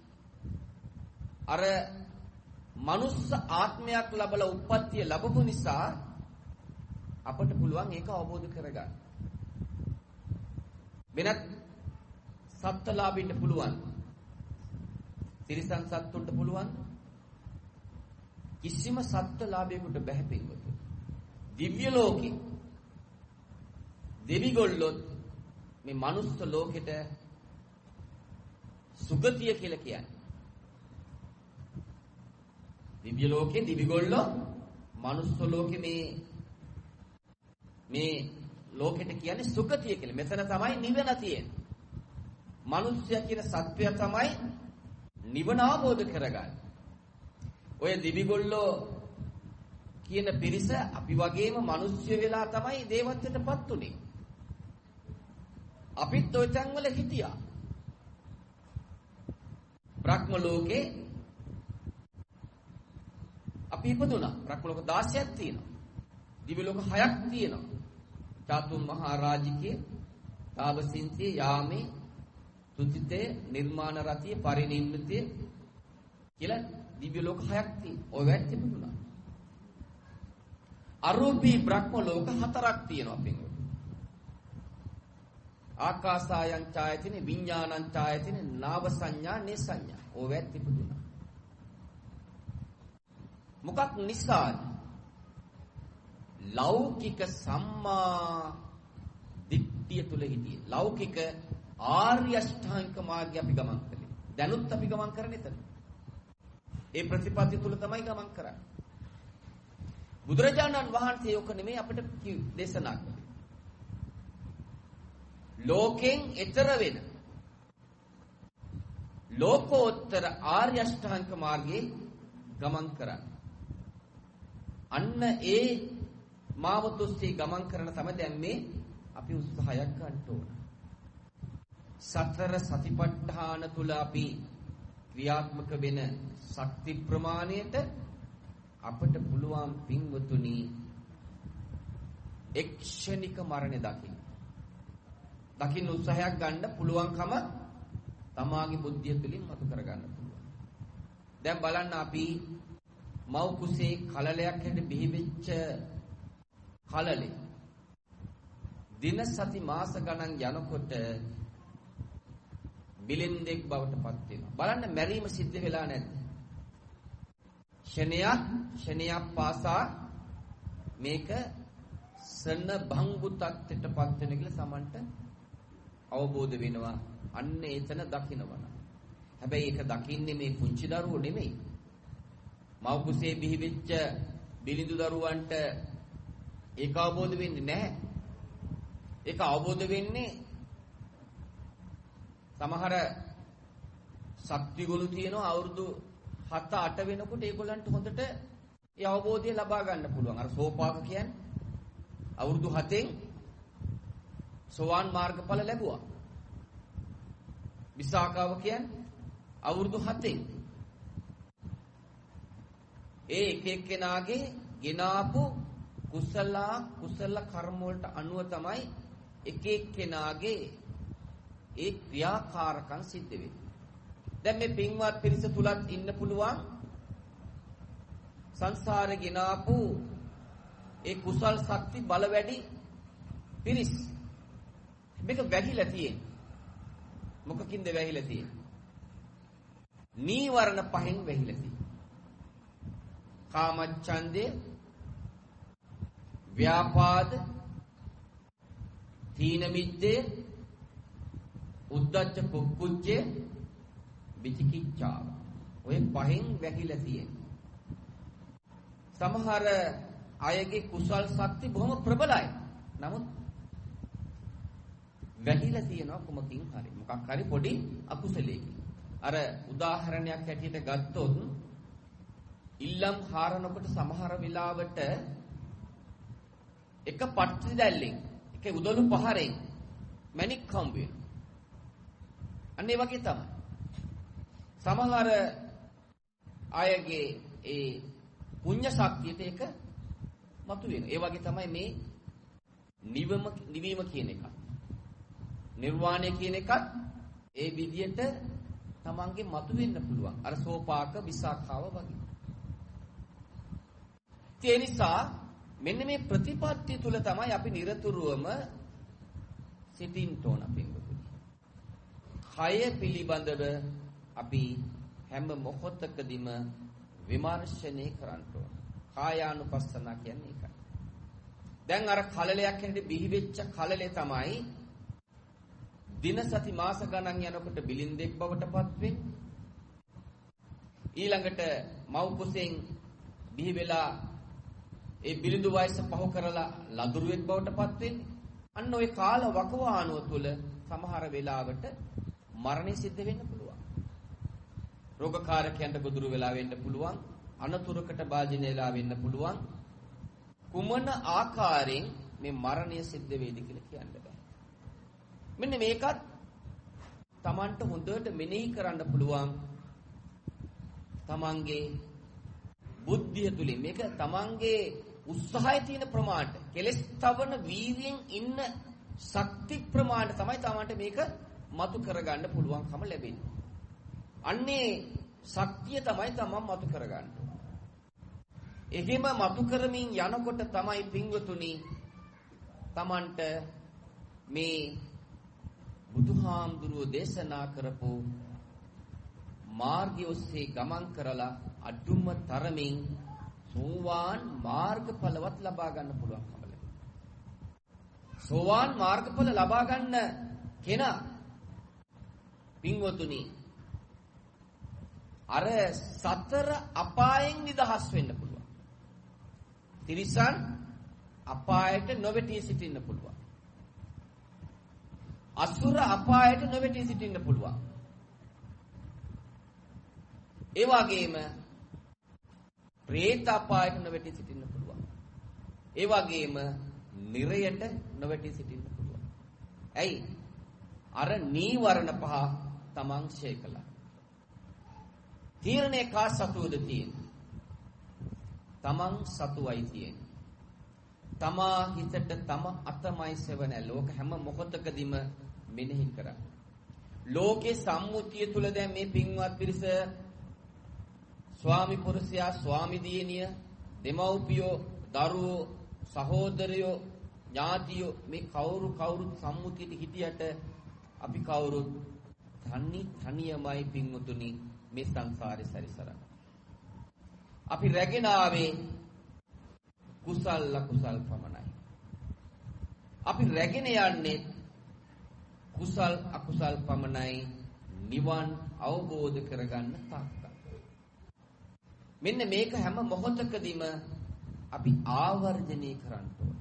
Speaker 1: අර මනුස්ස ආත්මයක් ලැබලා උප්පත්තිය ලැබපු නිසා අපට පුළුවන් ඒක අවබෝධ කරගන්න. වෙනත් සත්ත්වලාභින්න පුළුවන්. තිරිසන් සත්තුන්ට පුළුවන්. කිසිම සත්ත්වලාභයකට බැහැ පින්වත. දිව්‍ය ලෝකේ දෙවිගොල්ලොත් මේ මනුස්ස ලෝකෙට සුගතිය කියලා කියන්නේ. දිව්‍ය ලෝකේ දිවිගොල්ලෝ මනුස්ස ලෝකේ මේ ලෝකෙට කියන්නේ සුගතිය කියලා. මෙතන තමයි නිවන තියෙන්නේ. මනුස්සයා කියන සත්වයා තමයි නිවන අවබෝධ කරගන්නේ. ඔය දිවිගොල්ලෝ කියන පිරිස අපි වගේම මිනිස්සු වෙලා තමයි දේවත්වයටපත් උනේ. අපිත් ওই තැන්වල හිටියා. බ්‍රහ්ම ලෝකේ අපි ඉපදුණා. බ්‍රහ්ම ලෝක 16ක් තියෙනවා. දිව්‍ය ලෝක 6ක් තියෙනවා. චාතුම් මහා රාජිකේ, තාවසින්තිය, යාමේ, තුතිතේ, නිර්මාණ රතිය, පරිනිම්මිතේ කියලා දිව්‍ය ලෝක 6ක් තියෙනවා. ඔය වැට් තිබුණා. අරූපී බ්‍රහ්ම ලෝක 4ක් තියෙනවා පින්වතුනි. ආකාසායං ඡායතිනේ, විඥානං ඡායතිනේ, නාව සංඥා, නේ සංඥා. ඔය වැට් තිබුණා. මොකක් නිසාද? ලෞකික සම්මා දිට්ඨිය තුල හිටියේ. ලෞකික ආර්ය අෂ්ටාංගික මාර්ගය අපි ගමන් කළේ. දැනුත් අපි ගමන් කරන්නේ එතන. ඒ ප්‍රතිපත්ති තුල තමයි ගමන් කරන්නේ. බුදුරජාණන් වහන්සේ යොක නෙමෙයි අපිට දේශනා කළේ. ලෝකෙන් එතර වෙන ලෝකෝත්තර ආර්ය අෂ්ටාංගික මාර්ගයේ ගමන් කරන්නේ. අන්න ඒ මාවතොස්සේ ගමන් කරන තමයි දැන් මේ අපි උත්සාහයක් ගන්න ඕන. සතර සතිපට්ඨාන තුල අපි ක්‍රියාත්මක වෙන ශක්ති ප්‍රමාණයට අපට පුළුවන් පින්වතුනි එක්ෂණික මරණය දකින්න උත්සාහයක් ගන්න පුළුවන්කම තමාගේ බුද්ධිය තුළින් මතු කර ගන්න පුළුවන්. දැන් බලන්න අපි මව් කුසේ කලලයක් හැද බිහි වෙච්ච කලලේ දින සති මාස ගණන් යනකොට බිලෙන්දෙක් බවට පත් වෙනවා. බලන්න මැරීම සිද්ධ වෙලා නැද්ද? ෂණයක් පාසා මේක සන භංගු තත්ත්වයට පත් වෙන කියලා සමන්ට අවබෝධ වෙනවා. අන්න එතන දකින්නවන. හැබැයි ඒක දකින්නේ මේ පුංචි දරුවෝ නෙමෙයි. මව් කුසේ බිහි වෙච්ච බිලිඳු දරුවන්ට ඒක අවබෝධ වෙන්නේ නැහැ. ඒක අවබෝධ වෙන්නේ සමහර ශක්ති ගුණ තියෙනවා අවුරුදු 7-8 වෙනකොට ඒගොල්ලන්ට හොඳට ඒ අවබෝධය ලබා ගන්න පුළුවන්. අර සෝපාක කියන්නේ අවුරුදු 7න් සෝවාන් මාර්ගඵල ලැබුවා. විසාකාව කියන්නේ අවුරුදු 7න් ඒ එක එක්කෙනාගේ ගෙනාපු කුසල කර්ම වලට අනුව තමයි එක එක්කෙනාගේ ඒ ක්‍රියාකාරකම් සිද්ධ වෙන්නේ. දැන් මේ පින්වත් පිරිස තුලත් ඉන්න පුළුවන් සංසාරේ ගෙනාපු ඒ කුසල් ශක්ති බල වැඩි පිරිස්. මේක වැහිලා තියෙන්නේ. මොකකින්ද වැහිලා තියෙන්නේ? නීවරණ පහෙන් වැහිලා තියෙන්නේ. කාමච්ඡන්දය, ව්‍යාපාද, තීන මිද්දේ, උද්ධච්ච කුක්කුච්චය, විචිකිච්ඡාව. ඔය පහෙන් වැහිලා තියෙන්නේ. සමහර අයගේ කුසල් ශක්ති බොහොම ප්‍රබලයි. නමුත් වැහිලා තියෙනවා කොමකින් හරි. මොකක් හරි පොඩි අකුසලයකින්. අර උදාහරණයක් හැටියට ගත්තොත් ඉල්ලම් හාරනකොට සමහර වෙලාවට එක පට්ටි දැල්ලෙන් එක උදළු පහරෙන් මණික් හම්බ වෙනවා. අන්න ඒ වගේ තමයි. සමහර අයගේ ඒ පුණ්‍ය ශක්තියට ඒක මතුවෙනවා. ඒ වගේ තමයි මේ නිවීම කියන එක. නිර්වාණය කියන එකත් ඒ විදියට තමන්ගේ මතුවෙන්න පුළුවන්. අර සෝපාක විසාඛාව වගේ. ඒ නිසා මෙන්න මේ ප්‍රතිපත්තිය තුල තමයි අපි නිරතුරුවම සිටින්න ඕන පින්වතුනි. කය පිළිබඳව අපි හැම මොහොතකදීම විමර්ශනය කරන්න ඕන. කායානුපස්සනා කියන්නේ ඒකයි. දැන් අර කලලයක් හැටියට බිහි වෙච්ච කලලේ තමයි දින සති මාස ගණන් යනකොට බිලින්දෙක් බවට පත් වෙන්නේ. ඊළඟට මව් කුසෙන් බිහි වෙලා ඒ බිලිඳු වයස පහු කරලා ලදරුවෙක් බවට පත් වෙන්නේ. අන්න ওই කාල වකවානුව තුල සමහර වෙලාවට මරණය සිද්ධ වෙන්න පුළුවන්. රෝගකාරකයන්ට ගොදුරු වෙලා වෙන්න පුළුවන්. අනතුරකට භාජනය වෙලා වෙන්න පුළුවන්. කුමන ආකාරයෙන් මේ මරණය සිද්ධ වේද කියලා කියන්න බෑ. මෙන්න මේකත් Tamanට හොඳට මෙනෙහි කරන්න පුළුවන්. Tamanගේ බුද්ධිය තුලින් මේක Tamanගේ උත්සාහය තියෙන ප්‍රමාණයට කෙලස් තවන වීර්යෙන් ඉන්න ශක්ති ප්‍රමාණය තමයි Tamanට මේක මතු කරගන්න පුළුවන්කම ලැබෙන්නේ. අන්නේ ශක්තිය තමයි Taman මතු කරගන්න. එහෙම මතු කරමින් යනකොට තමයි පින්වතුනි Tamanට මේ බුදුහාමුදුරුවෝ දේශනා කරපු මාර්ගය ඔස්සේ ගමන් කරලා අදුම තරමින් සෝවාන් මාර්ගඵලවත් ලබා ගන්න පුළුවන්කම ලැබෙනවා. සෝවාන් මාර්ගඵල ලබා ගන්න කෙනා පින්වතුනි අර සතර අපායෙන් නිදහස් වෙන්න පුළුවන්. තිරිසන් අපායට නොවැටී සිටින්න පුළුවන්. අසුර අපායට නොවැටී සිටින්න පුළුවන්. ඒ වගේම പ്രേත අපායට නොවැටී සිටින්න පුළුවන්. ඒ වගේම නිරයට නොවැටී සිටින්න පුළුවන්. ඇයි? අර නීවරණ පහ තමන් ඡය කළා. තීරණේ කා සතුවද තියෙන්නේ? තමන් සතුවයි තියෙන්නේ. තමා හිතට තම අතමයි සෙවණ ලෝක හැම මොහොතකදීම මෙනෙහි කරා. ලෝකේ සම්මුතිය තුල දැන් මේ පින්වත් පිරිස ස්වාමි පුරුෂයා ස්වාමි දියණිය දෙමව්පියෝ දරුවෝ සහෝදරයෝ ඥාතියෝ මේ කවුරුත් සම්මුතියට හිටියට අපි කවුරුත් තනියමයි පින්වතුනි මේ සංසාරේ සැරිසරන්නේ. අපි රැගෙන ආවේ කුසල පමණයි. අපි රැගෙන යන්නේ කුසල් අකුසල් පමණයි නිවන් අවබෝධ කරගන්න තාක්ක. මෙන්න මේක හැම මොහොතකදීම අපි ආවර්ජනය කරන්න ඕන.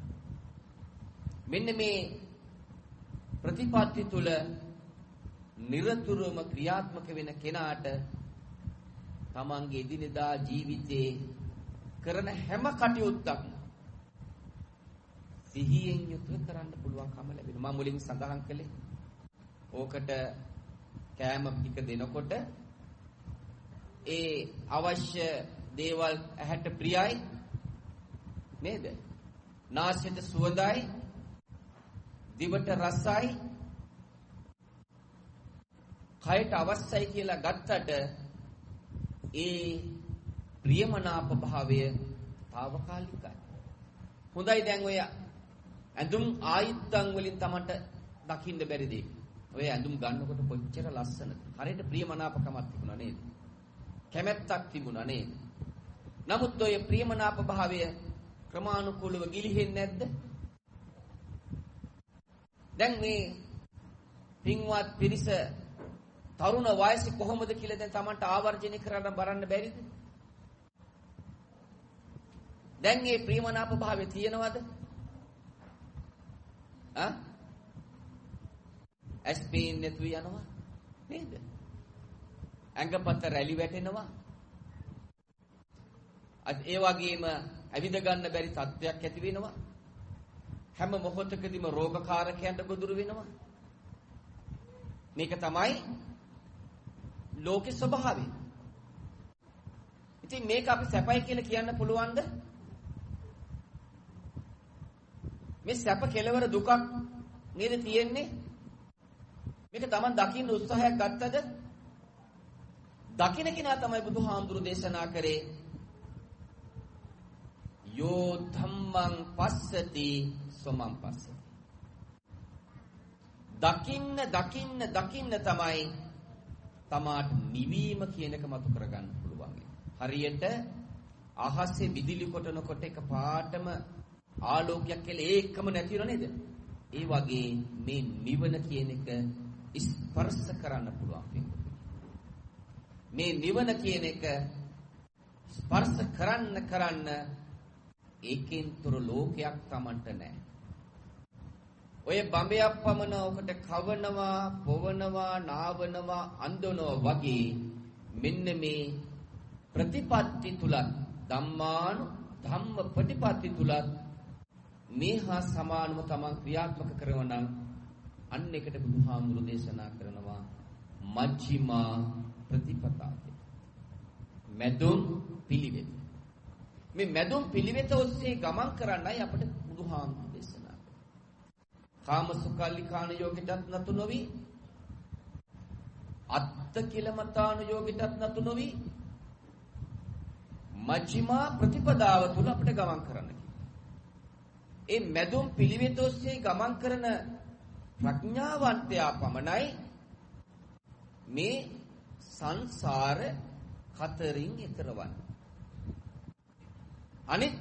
Speaker 1: මෙන්න මේ ප්‍රතිපත්ති තුල නිරතුරුවම ක්‍රියාත්මක වෙන කෙනාට තමන්ගේ එදිනෙදා ජීවිතේ කරන හැම කටයුත්තක්ම සිහියෙන් යුතුව කරන්න පුළුවන්කම ලැබෙනවා. මම මුලින් සඳහන් කළේ ඕකට කෑම ටික දෙනකොට ඒ අවශ්‍ය දේවල් ඇහැට ප්‍රියයි නේද? නාසයට සුවඳයි, දිවට රසයි, කයට අවශ්‍යයි කියලා ගත්තට ඒ ප්‍රියමනාප භාවය తాවකාලිකයි. හොඳයි දැන් ඔය ඇඳුම් ආයුධන් වලින් තමන්ට දකින්න බැරි දෙයක්. ඔය ඇඳුම් ගන්නකොට කොච්චර ලස්සනද. හරියට ප්‍රියමනාපකමක් තිබුණා නේද? කැමැත්තක් තිබුණා නේද? නමුත් ඔය ප්‍රියමනාප භාවය ක්‍රමානුකූලව ගිලිහෙන්නේ නැද්ද? දැන් මේ පින්වත් පිරිස තරුණ වයසේ කොහොමද කියලා දැන් තමන්ට ආවර්ජනය කරන්න බලන්න බැරිද? දැන් මේ ප්‍රියමනාප භාවය තියෙනවද? ඇස් පේන්නේ නැතුව යනවා නේද? ඇඟපත රැලි වැටෙනවා. ඒ වගේම ඇවිද ගන්න බැරි තත්ත්වයක් ඇති වෙනවා. හැම මොහොතකදීම රෝගකාරකයන්ට ගොදුරු වෙනවා. මේක තමයි ලෝකේ ස්වභාවය. ඉතින් මේක අපි සැපයි කියලා කියන්න පුළුවන්ද? මේ සැප කෙලවර දුකක් නේද තියෙන්නේ? මේක Taman දකින්න උත්සාහයක් ගත්තද? දකින්න කෙනා තමයි බුදුහාමුදුරු දේශනා කරේ යෝ ධම්මං පස්සති සමං පස්සති. දකින්න තමයි තමාට නිවීම කියන එක මතු කරගන්න පුළුවන්. හරියට අහසේ විදුලි කොටනකොට එක පාටම ආලෝකයක් කියලා ඒකම නැති වෙනව නේද? ඒ වගේ මේ නිවන කියන එක ස්පර්ශ කරන්න පුළුවන්. මේ නිවන කියන එක ස්පර්ශ කරන්න ඒකෙන් තොර ලෝකයක් Tamanට නැහැ. ඔය බඹයක් පමණ ඔකට කවනවා, පොවනවා, නාවනවා, අඳනවා වගේ මෙන්න මේ ප්‍රතිපත්ති තුලත් ධම්ම ප්‍රතිපත්ති තුලත් මේහා සමානව Taman ක්‍රියාත්මක කරනවා නම් අන්න එකට බුදුහාමුදුරු දේශනා කරනවා මජ්ක්‍ධිමා ප්‍රතිපදාව. මැදුම් පිළිවෙත. මේ මැදුම් පිළිවෙත ඔස්සේ ගමන් කරන්නයි අපිට බුදුහාමුදුරු දේශනා කරන්නේ. කාමසුකල්ලිකාණ යෝගිතත් නතු නොවි, අත්ත කිලමතාණ යෝගිතත් නතු නොවි, මජ්ක්‍ධිමා ප්‍රතිපදාව තුල අපිට ගමන් කරන්න. ඒ මැදුම් පිළිවෙත ඔස්සේ ගමන් කරන ප්‍රඥාවන්තයා පමණයි මේ සංසාර කතරින් ඈතරවන්නේ. අනිත්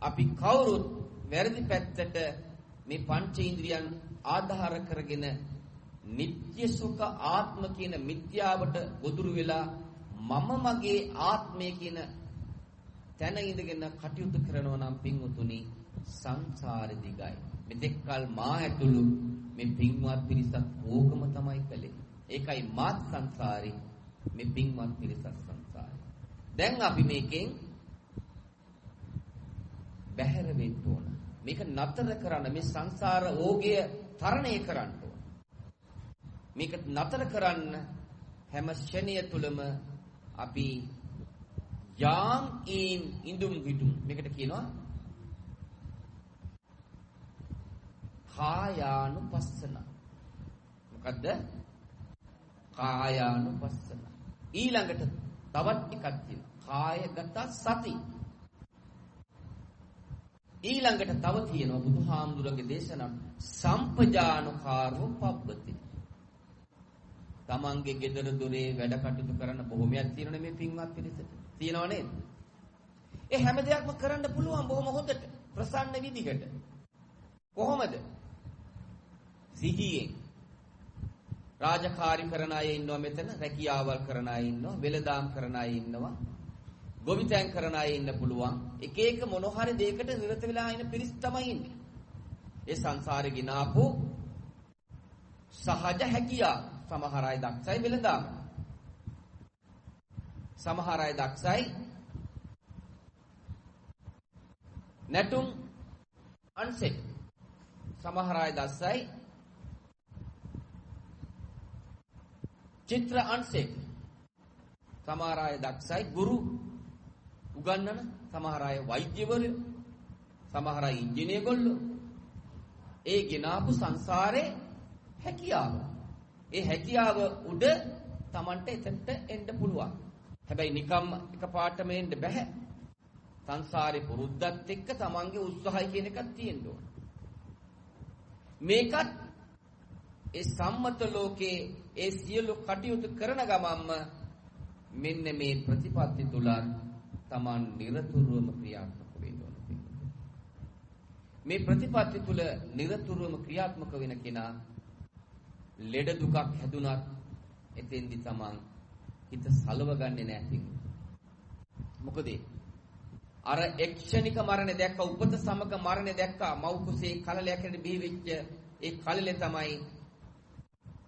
Speaker 1: අපි කවුරුත් වැරදි පැත්තට මේ පංචේන්ද්‍රියන් ආධාර කරගෙන නිත්‍ය සුඛ ආත්ම කියන මිත්‍යාවට ගොදුරු වෙලා මම මගේ ආත්මය කියන තැන ඉඳගෙන කටයුතු කරනවා නම් පින්වතුනි සංසාර දිගයි. මෙතෙක්කල් මා ඇතුළු මේ පින්වත් පිරිසත් ඕකම තමයි කළේ. ඒකයි මාත් සංසාරේ මේ පින්වත් පිරිසත් සංසාරේ. දැන් අපි මේකෙන් බැහැර වෙන්න ඕන. මේක නතර කරන්න, මේ සංසාර ඕගය තරණය කරන්න ඕන. මේක නතර කරන්න හැම ක්ෂණය තුලම අපි යාම් ඉඳුම් හිටුම් මේකට කියනවා කායානුපස්සන. මොකද්ද? කායානුපස්සන. ඊළඟට තවත් එකක් තියෙනවා කායගත සති. ඊළඟට තව තියෙනවා බුදුහාමුදුරගේ දේශනා සම්පජානුකාරෝ පබ්බති. තමන්ගේ ගෙදර දොරේ වැඩ කටයුතු කරන්න බොහොමයක් තියෙනනේ මේ පින්වත් පිරිසට. තියෙනව නේද? ඒ හැම දෙයක්ම කරන්න පුළුවන් බොහොම හොඳට ප්‍රසන්න විදිහට. කොහොමද? සිහියෙන්. රාජකාරී කරන අය ඉන්නවා මෙතන, රැකියාවල් කරන අය ඉන්නවා, වෙළඳාම් කරන අය ඉන්නවා, ගොවිතැන් කරන අය ඉන්න පුළුවන්. එක එක මොන හරි දෙයකට නිරත වෙලා ඉන්න පිරිස් තමයි ඉන්නේ. ඒ සංසාරේ ගినాපු සහජ හැකියාව. සමහර අය දක්ෂයි වෙළඳාම. සමහර අය දක්ෂයි නැටුම් අන්සෙට්. සමහර අය දස්සයි. චිත්‍ර අන්සෙට්. සමහර අය දක්ෂයි ගුරු උගන්වන, සමහර අය වෛද්‍යවරු, සමහර අය ඉංජිනේරගොල්ලෝ. ඒ ගෙනාපු සංසාරේ හැකියාව. ඒ හැකියාව උඩ Tamanට එතනට එන්න පුළුවන්. හැබැයි නිකම්ම එකපාරටම එන්න බෑ. සංසාරේ පුරුද්දත් එක්ක Tamanගේ උත්සාහය කියන එකක් තියෙන්න ඕන. මේකත් ඒ සම්මත ලෝකේ ඒ සියලු කටයුතු කරන ගමන්ම මෙන්න මේ ප්‍රතිපත්ති තුල Taman නිරතුරුවම ක්‍රියාත්මක වෙන්න ඕන. මේ ප්‍රතිපත්ති තුල නිරතුරුවම ක්‍රියාත්මක වෙන කෙනා ලෙඩ දුකක් හැදුනත් එතෙන්දි Taman හිත සලව ගන්නෙ නැහැ. මොකද අර එක්ෂණික මරණය දැක්ක, උපත සමග මරණය දැක්කා. මව් කුසේ කලලයකට බිහි වෙච්ච ඒ කලලේ තමයි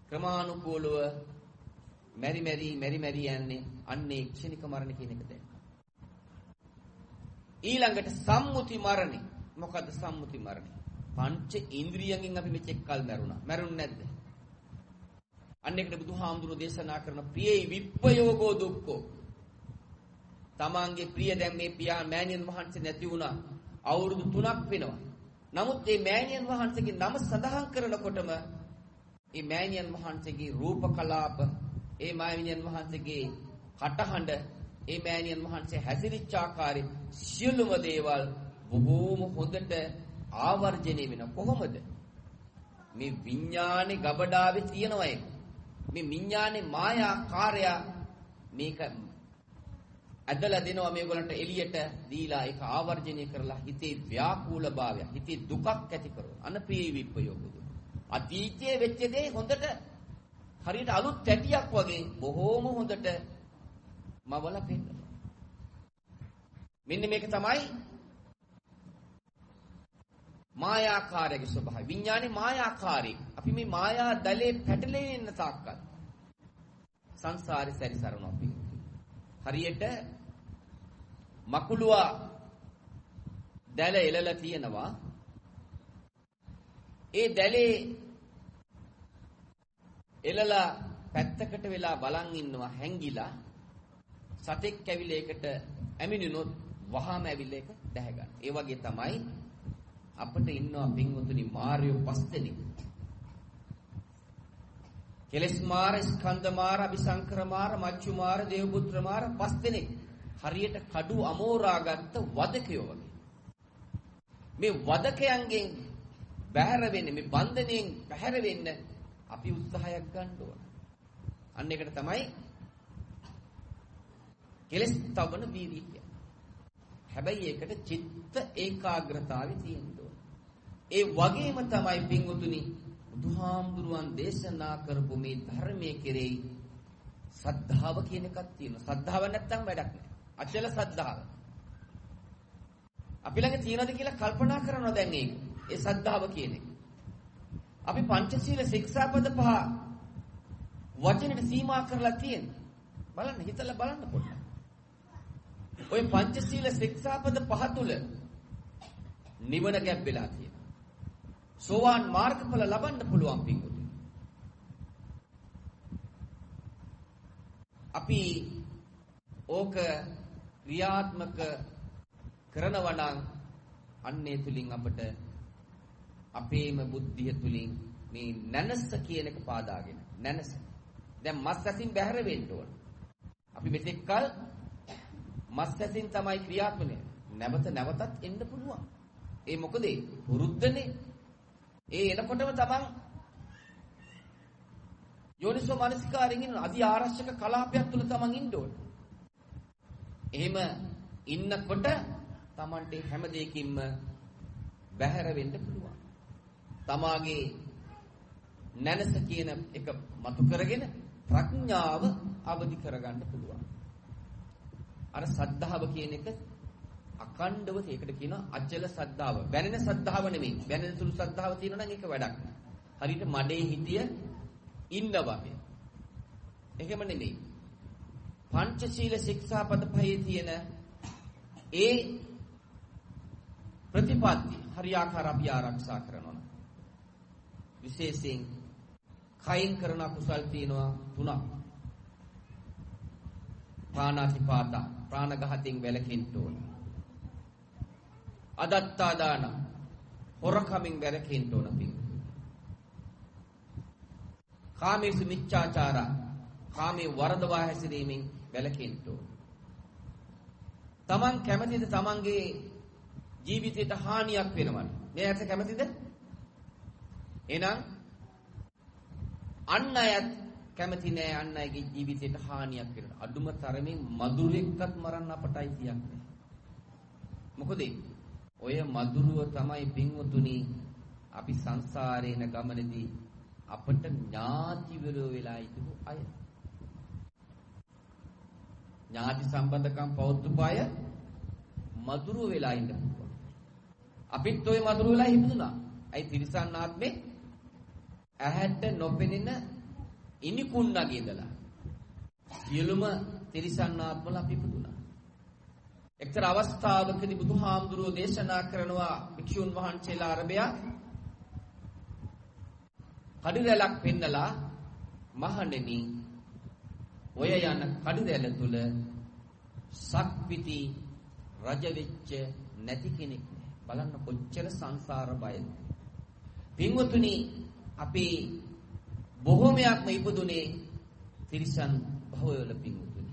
Speaker 1: ක්‍රමානුකූලව මෙරි යන්නේ. අන්නේ එක්ෂණික මරණ කියන එක දැක්ක. ඊළඟට සම්මුති මරණය. මොකද්ද සම්මුති මරණය? පංච ඉන්ද්‍රියයන්ගෙන් අපි මෙච්චෙක් කල් මැරුණා. මැරුන්නේ නැද්ද? අන්න ඒකට බුදුහාමුදුරුවෝ දේශනා කරන ප්‍රියේ විප්පයෝගෝ දුක්ඛෝ. තමාගේ ප්‍රිය දැන් මේ පියා මෑණියන් වහන්සේ නැති වුණා. අවුරුදු 3ක් වෙනවා. නමුත් මේ මෑණියන් වහන්සේගේ නම සඳහන් කරනකොටම මේ මෑණියන් වහන්සේගේ රූප කලාප, ඒ මෑණියන් වහන්සේගේ කටහඬ, ඒ මෑණියන් වහන්සේ හැසිරිච්ච ආකාරය සියලුම දේවල් බොහෝම හොඳට ආවර්ජණය වෙන. කොහොමද? මේ විඥානේ ගබඩාවේ තියෙනවා ඒක. මේ විඥානේ මායාකාරය මේක ඇදලා දෙනවා මේගොල්ලන්ට එළියට දීලා ඒක ආවර්ජනය කරලා හිතේ ව්‍යාකූලභාවය, හිතේ දුකක් ඇති කරනවා. අන්න ප්‍රිය විප්පයෝග දුක. අතීතයේ වෙච්ච දේ හොඳට හරියට අලුත් තැටියක් වගේ බොහෝම හොඳට මවල පෙන්නනවා. මෙන්න මේක තමයි මායාකාරයේ ස්වභාවය. විඥානේ මායාකාරී. අපි මේ මායා දලේ පැටලෙන්නේ ඉන්න තාක්කල් සංසාරේ සැරිසරනවා අපි. හරියට මකුලුවා දැල එලලා තියෙනවා. ඒ දැලේ එලලා පැත්තකට වෙලා බලන් ඉන්නවා හැංගිලා. සතෙක් ඇවිල්ලා ඒකට ඇමිනුනොත් වහාම ඇවිල්ලා ඒක දැහැ ගන්න. ඒ වගේ තමයි අපිට ඉන්නවා පින්වතුනි මාර්යෝ 5 දෙනෙක්. කෙලස් මාර, ස්කන්ධ මාර, අபிසංකර මාර, මච්චු මාර, දේවපුත්‍ර මාර 5 දෙනෙක්. හරියට කඩු අමෝරාගත්ත වදකයෝ වගේ. මේ වදකයන්ගෙන් බැහැර වෙන්නේ, මේ බන්ධනයෙන් බැහැර වෙන්න අපි උත්සාහයක් ගන්න ඕන. අන්න ඒකට තමයි කෙලස් තවන වීර්යය කියන්නේ. හැබැයි ඒකට චිත්ත ඒකාග්‍රතාවය තියෙන්න ඕන. ඒ වගේම තමයි පින්වතුනි බුදුහාමුදුරුවන් දේශනා කරපු මේ ධර්මයේ කෙරෙහි සද්ධාව කියන එකක් තියෙනවා. සද්ධාව නැත්තම් වැඩක් නැහැ. අචල සද්ධාව. අපි ළඟ තියෙනවද කියලා කල්පනා කරනවා දැන් ඒක. ඒ සද්ධාව කියන එක. අපි පංචශීල ශික්ෂාපද 5 වචනෙට සීමා කරලා තියෙනවා. බලන්න හිතලා බලන්න පොඩ්ඩක්. ওই පංචශීල ශික්ෂාපද 5 තුල නිවන ගැබ් වෙලා තියෙනවා. සෝවාන් මාර්ගඵල ලබන්න පුළුවන් පින්වතුනි. අපි ඕක ක්‍රියාත්මක කරනවා නම් අන්නේ තුලින් අපට අපේම බුද්ධිය තුලින් මේ නැනස කියන එක පාදාගෙන නැනස. දැන් මස් ඇසින් බැහැර වෙන්න ඕන. අපි මෙතෙක් කල මස් ඇසින් තමයි ක්‍රියාත්මක නැවතත් එන්න පුළුවන්. ඒ මොකද පුරුද්දනේ. ඒ එනකොටම තමන් යෝනිසෝ මනසිකාරයෙන් ඉන්න අධි ආරක්ෂක කලාපයක් තුල තමන් ඉන්න ඕන. එහෙම ඉන්නකොට තමන්ට හැම දෙයකින්ම බැහැර වෙන්න පුළුවන්. තමාගේ නැනස කියන එක මතු කරගෙන ප්‍රඥාව අවදි කරගන්න පුළුවන්. අර සද්ධාව කියන එක අකණ්ඩව ඒකට කියනවා අචල සද්ධාව. බැනෙන සද්ධාව නෙමෙයි. බැනෙන සුළු සද්ධාව තියෙනවා නම් ඒක වැඩක් නෑ. හරියට මඩේ හිටිය ඉන්න වගේ. එහෙම නෙමෙයි. පංචශීල ශික්ෂාපද 5 තියෙන ඒ ප්‍රතිපatti හරියාකාර අපි ආරක්ෂා කරනවා. විශේෂයෙන් කයින් කරන කුසල් තියෙනවා 3ක්. පාණාතිපාත ප්‍රාණඝාතයෙන් වැළකෙන්න ඕන. අදත්තා දාන හොරකමින් වැළකෙන්න ඕන පින්. කාමීසු මිච්ඡාචාර කාමී වරදවා හැසිරීමෙන් වැළකෙන්න ඕන. තමන් කැමතිද තමන්ගේ ජීවිතයට හානියක් වෙනවද? මේ ඇත්ත කැමතිද? එහෙනම් අන් අයත් කැමති නෑ අන් අයගේ ජීවිතයට හානියක් වෙනවා. අඩුම තරමින් මදුරුවෙක්වත් මරන්න අපට අයිතියක් නෑ. මොකද ඔය මදුරුව තමයි පින්වතුනි අපි සංසාරේ යන ගමනේදී අපට ඥාතිවරයෝ වෙලා ඉතුරු අය. ඥාති සම්බන්ධකම් පවත්තුපාය මදුරුව වෙලා ඉන්න පුළුවන්. අපිත් ඔය මදුරුව වෙලා හිටුණා. අයි තිරිසන් ආත්මේ ඇහැට නොපෙනෙන ඉනිකුණ්ණගේ ඉඳලා සියලුම තිරිසන් ආත්මවල අපි ඉපදුණා. එක්තරා අවස්ථාවකදී බුදුහාමුදුරුවෝ දේශනා කරනවා භික්ෂුන් වහන්සේලා අරබයා කඩිරැලක් පෙන්නලා මහණෙනි ඔය යන කඩිරැල තුල සක්විති රජ වෙච්ච නැති කෙනෙක් නෑ. බලන්න කොච්චර සංසාර බයද. පින්වතුනි අපි බොහෝමයක්ම ඉපදුනේ තිරිසන් භවවල පින්වතුනි.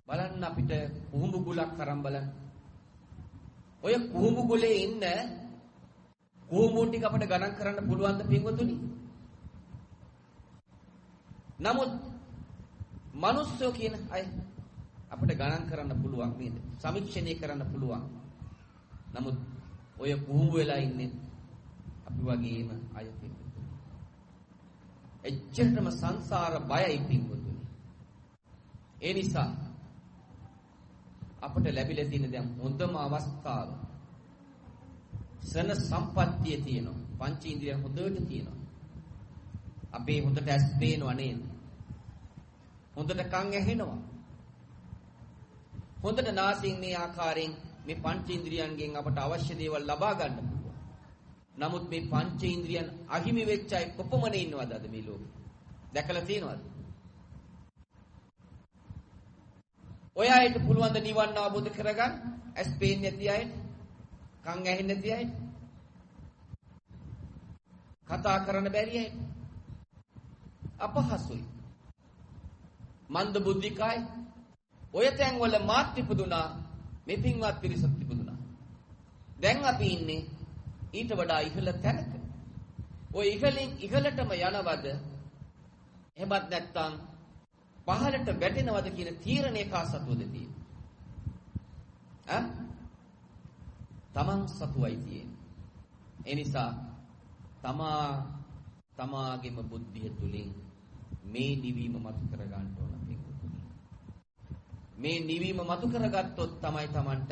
Speaker 1: බලන්න අපිට කුහුඹු ගුලක් කරන් බලන්න. ඔය කුහුඹු ගුලේ ඉන්න කුහුඹුන් ටික අපිට ගණන් කරන්න පුළුවන් ද පින්වතුනි? නමුත් මිනිස්සු කියන අය අපිට ගණන් කරන්න පුළුවන් නේද? සමීක්ෂණය කරන්න පුළුවන්. නමුත් ඔය කුහුඹු වෙලා ඉන්නේ අපි වගේම අය පින්වතුනි. එච්චරම සංසාර බයයි පින්වතුනි. ඒ නිසා අපට ලැබිලා තියෙන දැන් හොඳම අවස්ථාව සන සම්පත්තිය තියෙනවා. පංචේන්ද්‍රිය හොඳට තියෙනවා. අපේ හොඳට ඇස් පේනවා නේද? හොඳට කන් ඇහෙනවා. හොඳට නාසයෙන් මේ ආකාරයෙන් මේ පංචේන්ද්‍රියන්ගෙන් අපට අවශ්‍ය දේවල් ලබා ගන්න පුළුවන්. නමුත් මේ පංචේන්ද්‍රියන් අහිමි වෙච්ච අය කොපමණ ඉන්නවද අද මේ ලෝකේ? දැකලා තියෙනවද? ඔය අයට පුළුවන් ද නිවන් අවබෝධ කරගන්න? ඇස් පේන්නේ නැති අයට, කන් ඇහෙන්නේ නැති අයට, කතා කරන්න බැරි අයට අපහසුයි. මන්ද බුද්ධිකයි ඔය තැන් වල මාත් ඉපදුනා, මේ පින්වත් පිරිසත් ඉපදුනා. දැන් අපි ඉන්නේ ඊට වඩා ඉහළ තැනක. ඔය ඉහළින් ඉහළටම යනවද? එහෙමත් නැත්නම් පහළට වැටෙනවද කියන තීරණය කා සතුවද තියෙන්නේ? තමන් සතුවයි තියෙන්නේ. ඒ නිසා තමාගේම බුද්ධිය තුලින් මේ නිවීම මතු කර ගන්න ඕන පිටුතුනි. මේ නිවීම මතු කරගත්තොත් තමයි Tamanට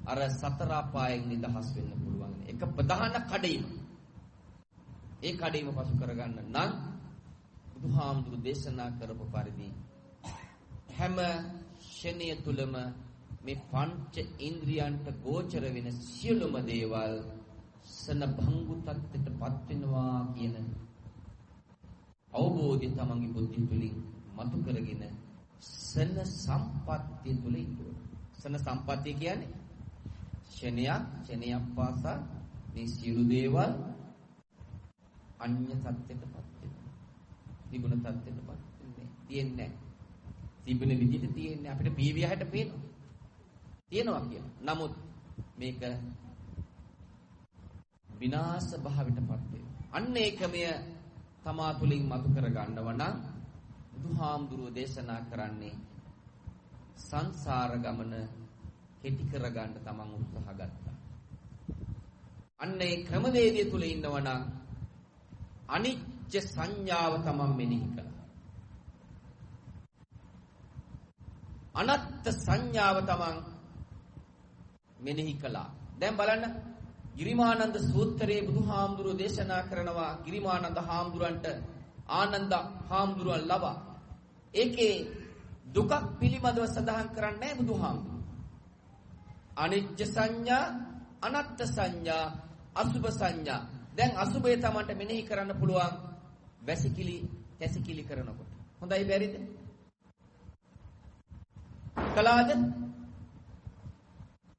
Speaker 1: අර සතර අපායෙන් නිදහස් වෙන්න පුළුවන්. එක ප්‍රධාන කඩේම. ඒ කඩේම පසු කරගන්න නම් බුදුහාමුදුරු දේශනා කරපු පරිදි හැම ෂණය තුලම මේ පංච ඉන්ද්‍රියන්ට ගෝචර වෙන සියලුම දේවල් සන භංගු තත්ත්වයටපත් වෙනවා කියන අවබෝධය තමන්ගේ බුද්ධිය තුලින් මතු කරගෙන සන සම්පත්තිය තුල ඉන්නවා. සන සම්පත්තිය කියන්නේ ෂණයක් පාසා මේ සියලු දේවල් අන්‍ය තත්ත්වයටපත් වෙනවා. තිබුණ තත්ත්වයටපත් වෙන්නේ නැහැ. තිබුණ විදිහට තියෙන්නේ අපිට පීවියහට පේනවා. තියෙනවා කියලා. නමුත් මේක විනාශ භාවයටපත් වෙනවා. අන්න ඒකමය තමා තුලින් මතු කර ගන්නව නම් බුදුහාමුදුරුවෝ දේශනා කරන්නේ සංසාර ගමන කෙටි කර ගන්න තමන් උත්සාහ ගත්තා. අන්න ඒ ක්‍රමවේදය තුල ඉන්නව නම් අනිච්ච සංඥාව තමන් මෙනෙහි කළා. අනත්ත් සංඥාව තමන් මෙනෙහි කළා. දැන් බලන්න ගිරිමානන්ද සූත්‍රයේ බුදුහාමුදුරුවෝ දේශනා කරනවා ගිරිමානන්ද හාමුදුරන්ට ආනන්ද හාමුදුරුවන් ලබා. ඒකේ දුක පිළිබඳව සඳහන් කරන්නේ නැහැ බුදුහාමුදුරුවෝ. අනිච්ච සංඥා, අනත්ත් සංඥා, අසුභ සංඥා. දැන් අසුභය තමයි මෙනෙහි කරන්න පුළුවන් වැසිකිලි, කැසිකිලි කරනකොට. හොඳයි බැරිද? කළාද?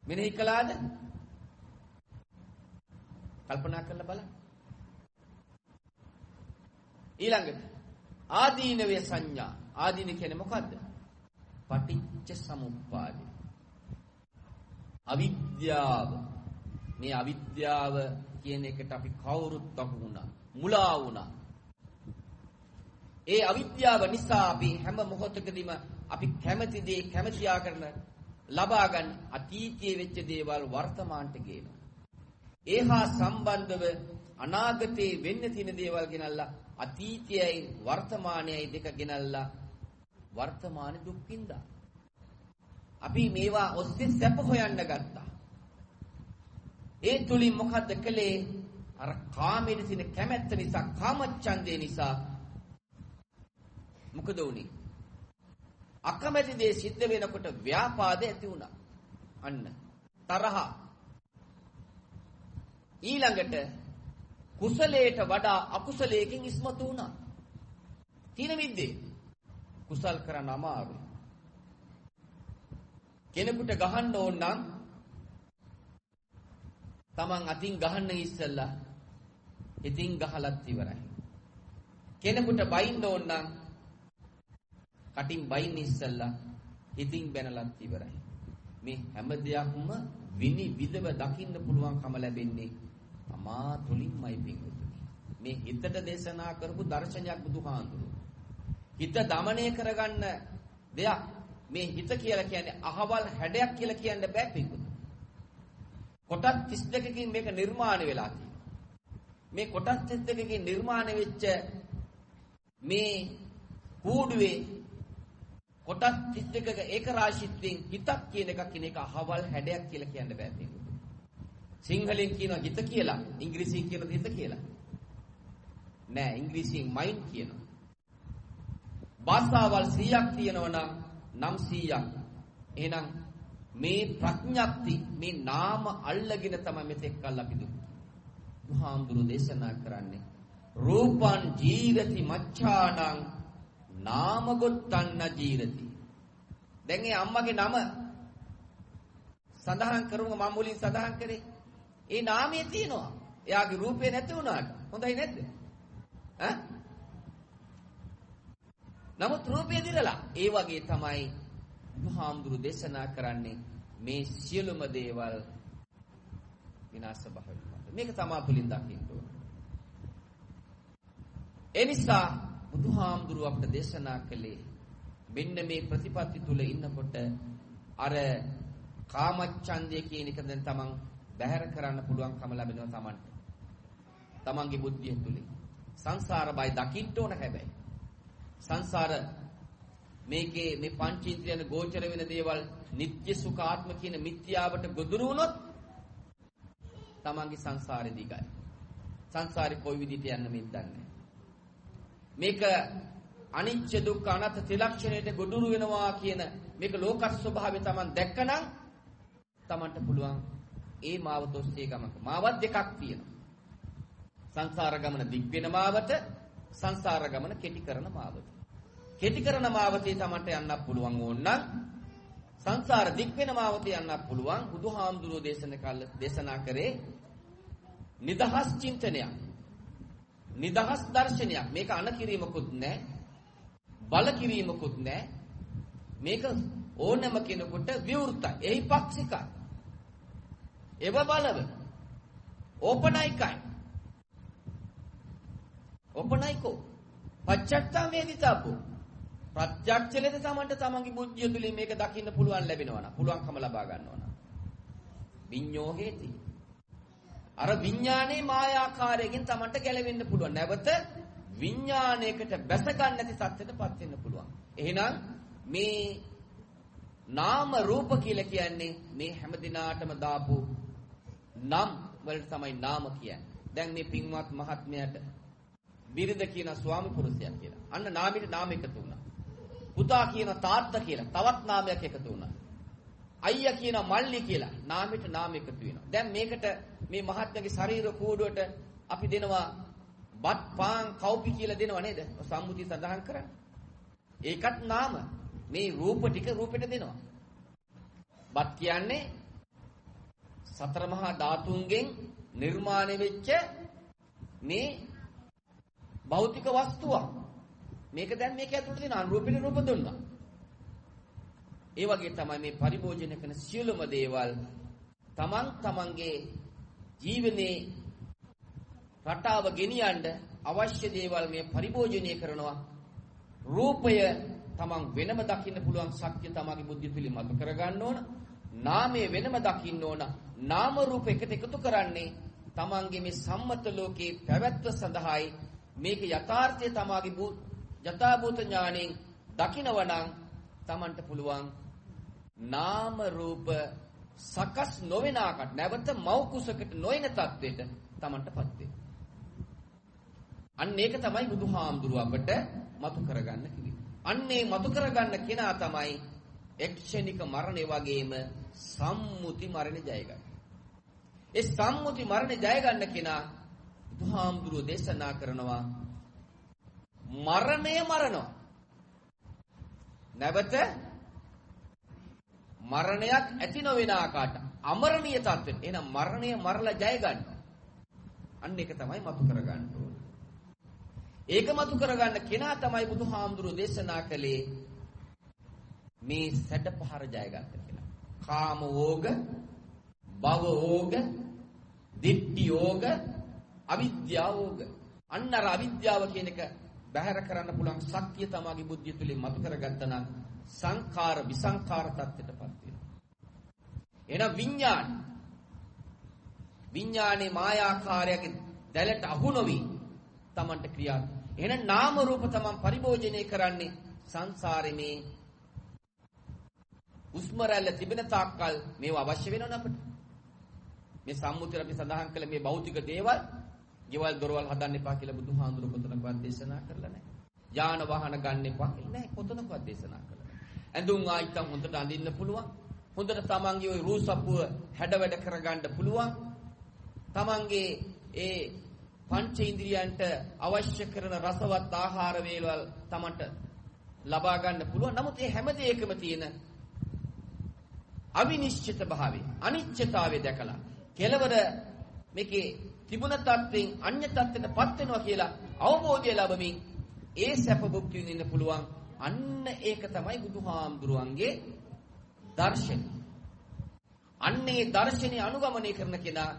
Speaker 1: මෙනෙහි කළාද? කල්පනා කරලා බලන්න. ඊළඟට ආදීනවේ සංඥා. ආදීන කියන්නේ මොකද්ද? පටිච්ච සමුප්පාදය. අවිද්‍යාව. මේ අවිද්‍යාව කියන එකට අපි කවුරුත් අහු වුණා. මුලා වුණා. ඒ අවිද්‍යාව නිසා අපි හැම මොහොතකදීම අපි කැමති දේ කැමති ආකාරන ලබා ගන්න අතීතයේ වෙච්ච දේවල් වර්තමානට ගේනවා. ඒහා සම්බන්ධව අනාගතේ වෙන්න තියෙන දේවල් ගෙනල්ලා අතීතයයි වර්තමානයයි දෙක ගෙනල්ලා වර්තමාන දුක් විඳා. අපි මේවා ඔස්සේ සැප හොයන්න ගත්තා. ඒ තුලින් මොකද්ද කළේ? අර කාමයේ තියෙන කැමැත්ත නිසා, කාමච්ඡන්දේ නිසා මොකද වුනේ? අකමැති දේ සිද්ධ වෙනකොට ව්‍යාපාද ඇති වුණා. අන්න තරහ. ඊළඟට කුසලයට වඩා අකුසලයෙන් ඉස්මතු වුණා. තීන විද්දේ කුසල් කරන්න අමාරුයි. කෙනෙකුට ගහන්න ඕන නම් තමන් අතින් ගහන්න ඉස්සෙල්ලා ඉතින් ගහලත් ඉවරයි. කෙනෙකුට බයින්න ඕන නම් කටින් බයින්න ඉස්සෙල්ලා ඉතින් බැනලත් ඉවරයි. මේ හැම දෙයක්ම විනිවිදව දකින්න පුළුවන්කම ලැබෙන්නේ තමා තුලින්මයි පිංගුතුනි. මේ හිතට දේශනා කරපු දර්ශනයක් බුදුහාඳුරු. හිත দমনය කරගන්න දෙයක්. මේ හිත කියලා කියන්නේ අහවල් හැඩයක් කියලා කියන්න බෑ පිංගුතුනි. කොටස් 32කින් මේක නිර්මාණය වෙලා තියෙනවා. මේ කොටස් 32කින් නිර්මාණය වෙච්ච මේ කූඩුවේ කොටස් 32ක ඒක රාශීත්වයෙන් හිතක් කියන එකක් කියන එක අහවල් හැඩයක් කියලා කියන්න බෑ පිංගුතුනි. සිංහලෙන් කියනවා හිත කියලා, ඉංග්‍රීසියෙන් කියනවා හිත කියලා. නෑ, ඉංග්‍රීසියෙන් මයින්ඩ් කියනවා. භාෂාවල් 100ක් තියෙනවා නම් 100ක්. එහෙනම් මේ ප්‍රඥප්ති මේ නාම අල්ලගෙන තමයි මෙතෙක් කල් අපි දුන්නේ. බුදුහාමුදුරු දේශනා කරන්නේ රූපං ජීරති මච්ඡානං නාම ගොත්තන්න ජීරති. දැන් ඒ අම්මගේ නම සඳහන් කරුම මම මුලින් සඳහන් කරේ. ඒ නාමයේ තියෙනවා. එයාගේ රූපේ නැති වුණාට හොඳයි නැද්ද? ඈ? නමුත් රූපය දිරලා. ඒ වගේ තමයි බුදුහාමුදුරු දේශනා කරන්නේ මේ සියලුම දේවල් විනාශ භාවයට. මේක තමයි පුලින් දකින්න ඕන. ඒ නිසා බුදුහාමුදුරු අපට දේශනා කළේ මෙන්න මේ ප්‍රතිපත්ති තුල ඉන්නකොට අර කාමච්ඡන්දය කියන එක දැන් තමන් බැහැර කරන්න පුළුවන්කම ලැබෙනවා තමන්ට. තමන්ගේ බුද්ධිය තුලින්. සංසාර බය දකින්න ඕන හැබැයි. සංසාර මේකේ මේ පංචේන්ද්‍රියන ගෝචර වෙන දේවල් නිත්‍ය සුඛාත්ම කියන මිත්‍යාවට ගොදුරු වුණොත් තමන්ගේ සංසාරේ දිගයි. සංසාරේ කොයි විදිහට යන්න මෙන් දන්නේ. මේක අනිච්ච දුක්ඛ අනාත්ම ත්‍රිලක්ෂණයට ගොදුරු වෙනවා කියන මේක ලෝක ස්වභාවය තමන් දැක්කනම් තමන්ට පුළුවන් ඒ මාවත ඔස්සේ ගමක. මාවත් දෙකක් තියෙනවා. සංසාර ගමන දිග් වෙන මාවත, සංසාර ගමන කෙටි කරන මාවත. කෙටි කරන මාවතේ තමන්ට යන්න පුළුවන් ඕනනම් සංසාර දිග් වෙන මාවතේ යන්න පුළුවන්. බුදුහාමුදුරෝ දේශනා කරේ නිදහස් චින්තනයක්. නිදහස් දර්ශනයක්. මේක අන කිරීමකුත් නැහැ. බල කිරීමකුත් නැහැ. මේක ඕනම කෙනෙකුට විවෘතයි. එහි පාක්ෂිකයි. එව බලව. ඕපනයිකයි. ඕපනයිකෝ. පච්චත්තම් වේදිතබ්බෝ. ප්‍රත්‍යක්ෂලෙද තමන්ට තමන්ගේ බුද්ධිය තුලින් මේක දකින්න පුළුවන් ලැබෙනවා නම් පුළුවන්කම ලබා ගන්නවා නම් විඤ්ඤෝ හේති. අර විඥානයේ මායාකාරයෙන් තමන්ට ගැලවෙන්න පුළුවන්. නැවත විඥානයකට බැස ගන්න නැති සත්‍යයටපත් වෙන්න පුළුවන්. එහෙනම් මේ නාම රූප කියලා කියන්නේ මේ හැම දිනාටම දාපු නම් වලට තමයි නාම කියන්නේ. දැන් මේ පින්වත් මහත්මයාට බිරිඳ කියන ස්වාමි පුරුෂයා කියලා. අන්න නාමෙට නාම එකතු වුණා. පුතා කියන තාත්තා කියලා තවත් නාමයක් එකතු වුණා. අයියා කියන මල්ලි කියලා නාමෙට නාම එකතු වෙනවා. දැන් මේකට මේ මහත්මයාගේ ශරීර කූඩුවට අපි දෙනවා බත් පාන් කව්පි කියලා දෙනවා නේද? සම්මුතිය සඳහන් කරන්නේ. ඒකත් නාම. මේ රූප ටික රූපෙට දෙනවා. බත් කියන්නේ සතර මහා ධාතුන්ගෙන් නිර්මාණය වෙච්ච මේ භෞතික වස්තුවක්. මේක දැන් මේක ඇතුළට දෙන අනුරූපෙට රූප දුන්නා. ඒ වගේ තමයි මේ පරිභෝජනය කරන සියලුම දේවල් තමන්ගේ ජීවනයේ රටාව ගෙනියන්න අවශ්‍ය දේවල් මේ පරිභෝජනය කරනවා. රූපය තමන් වෙනම දකින්න පුළුවන් ශක්තිය තමගේ බුද්ධිය තුලින් මතු කරගන්න ඕන. නාමය වෙනම දකින්න ඕන. නාම රූප එකට එකතු කරන්නේ තමන්ගේ මේ සම්මත ලෝකේ පැවැත්ම සඳහායි. මේක යථාර්ථය තමගේ යථාභූත ඥාණයෙන් දකිනවනම් තමන්ට පුළුවන් නාම රූප සකස් නොවන ආකාරයට නැවත මෞකුසකට නොයන තත්වයට තමන්ටපත් වෙන්න. අන්න ඒක තමයි බුදුහාමුදුරුව අපට මතු කරගන්න කිව්වේ. අන්නේ මතු කරගන්න කෙනා තමයි එක්ෂණික මරණය වගේම සම්මුති මරණය ජය ගන්න. ඒ සම්මුති මරණය ජය ගන්න කෙනා බුදුහාමුදුරුව දේශනා කරනවා මරණය මරනවා. නැවත මරණයක් ඇති නොවන ආකාරයට අමරණීය තත්ත්වෙට. එහෙනම් මරණය මරලා ජය ගන්න. අන්න ඒක තමයි මතු කරගන්න ඕනේ. ඒක මතු කරගන්න කෙනා තමයි බුදුහාමුදුරුවෝ දේශනා කළේ මේ සැඩපහර ජය ගන්න කෙනා. කාම ඕග, භව ඕග, දිට්ඨි ඕග, අවිද්‍යාව ඕග. අන්න අර අවිද්‍යාව කියන එක බැහැර කරන්න පුළුවන් ශක්තිය තමගේ බුද්ධිය තුලින් මතු කරගත්තා නම් සංඛාර විසංඛාර තත්ත්වයටපත් වෙනවා. එහෙනම් විඥානේ මායාකාරයේ දැලට අහු නොවි තමන්ට ක්‍රියාත්මක. එහෙනම් නාම රූප තමන් පරිභෝජනය කරන්නේ සංසාරේ මේ උස්මරල්ල තිබෙන තාක්කල් මේවා අවශ්‍ය වෙනවනේ අපිට. මේ සම්මුතිය අපි සඳහන් කළ මේ භෞතික දේවල් ගෙවල් දොරවල් හදන්න එපා කියලා බුදුහාඳුර කොතනකවත් දේශනා කරලා නැහැ. යාන වාහන ගන්න එපා කියලා නැහැ කොතනකවත් දේශනා කරලා නැහැ. ඇඳුම් ආයිත්තම් හොඳට අඳින්න පුළුවන්. හොඳට තමන්ගේ ওই රූසප්පුව හැඩ වැඩ කරගන්න පුළුවන්. තමන්ගේ ඒ පංච ඉන්ද්‍රියන්ට අවශ්‍ය කරන රසවත් ආහාර වේලවල් තමන්ට ලබා ගන්න පුළුවන්. නමුත් මේ හැම දෙයකම තියෙන අවිනිශ්චිත භාවය, අනිශ්චිතතාවය දැකලා කෙලවර මේකේ තිබුණ තත්ත්වෙන් අන්‍ය තත්ත්වයටපත් වෙනවා කියලා අවබෝධය ලැබමින් ඒ සැප භුක්ති විඳින්න පුළුවන්. අන්න ඒක තමයි බුදුහාමුදුරුවන්ගේ දර්ශනය. අන්නේ දර්ශනය අනුගමනය කරන කෙනා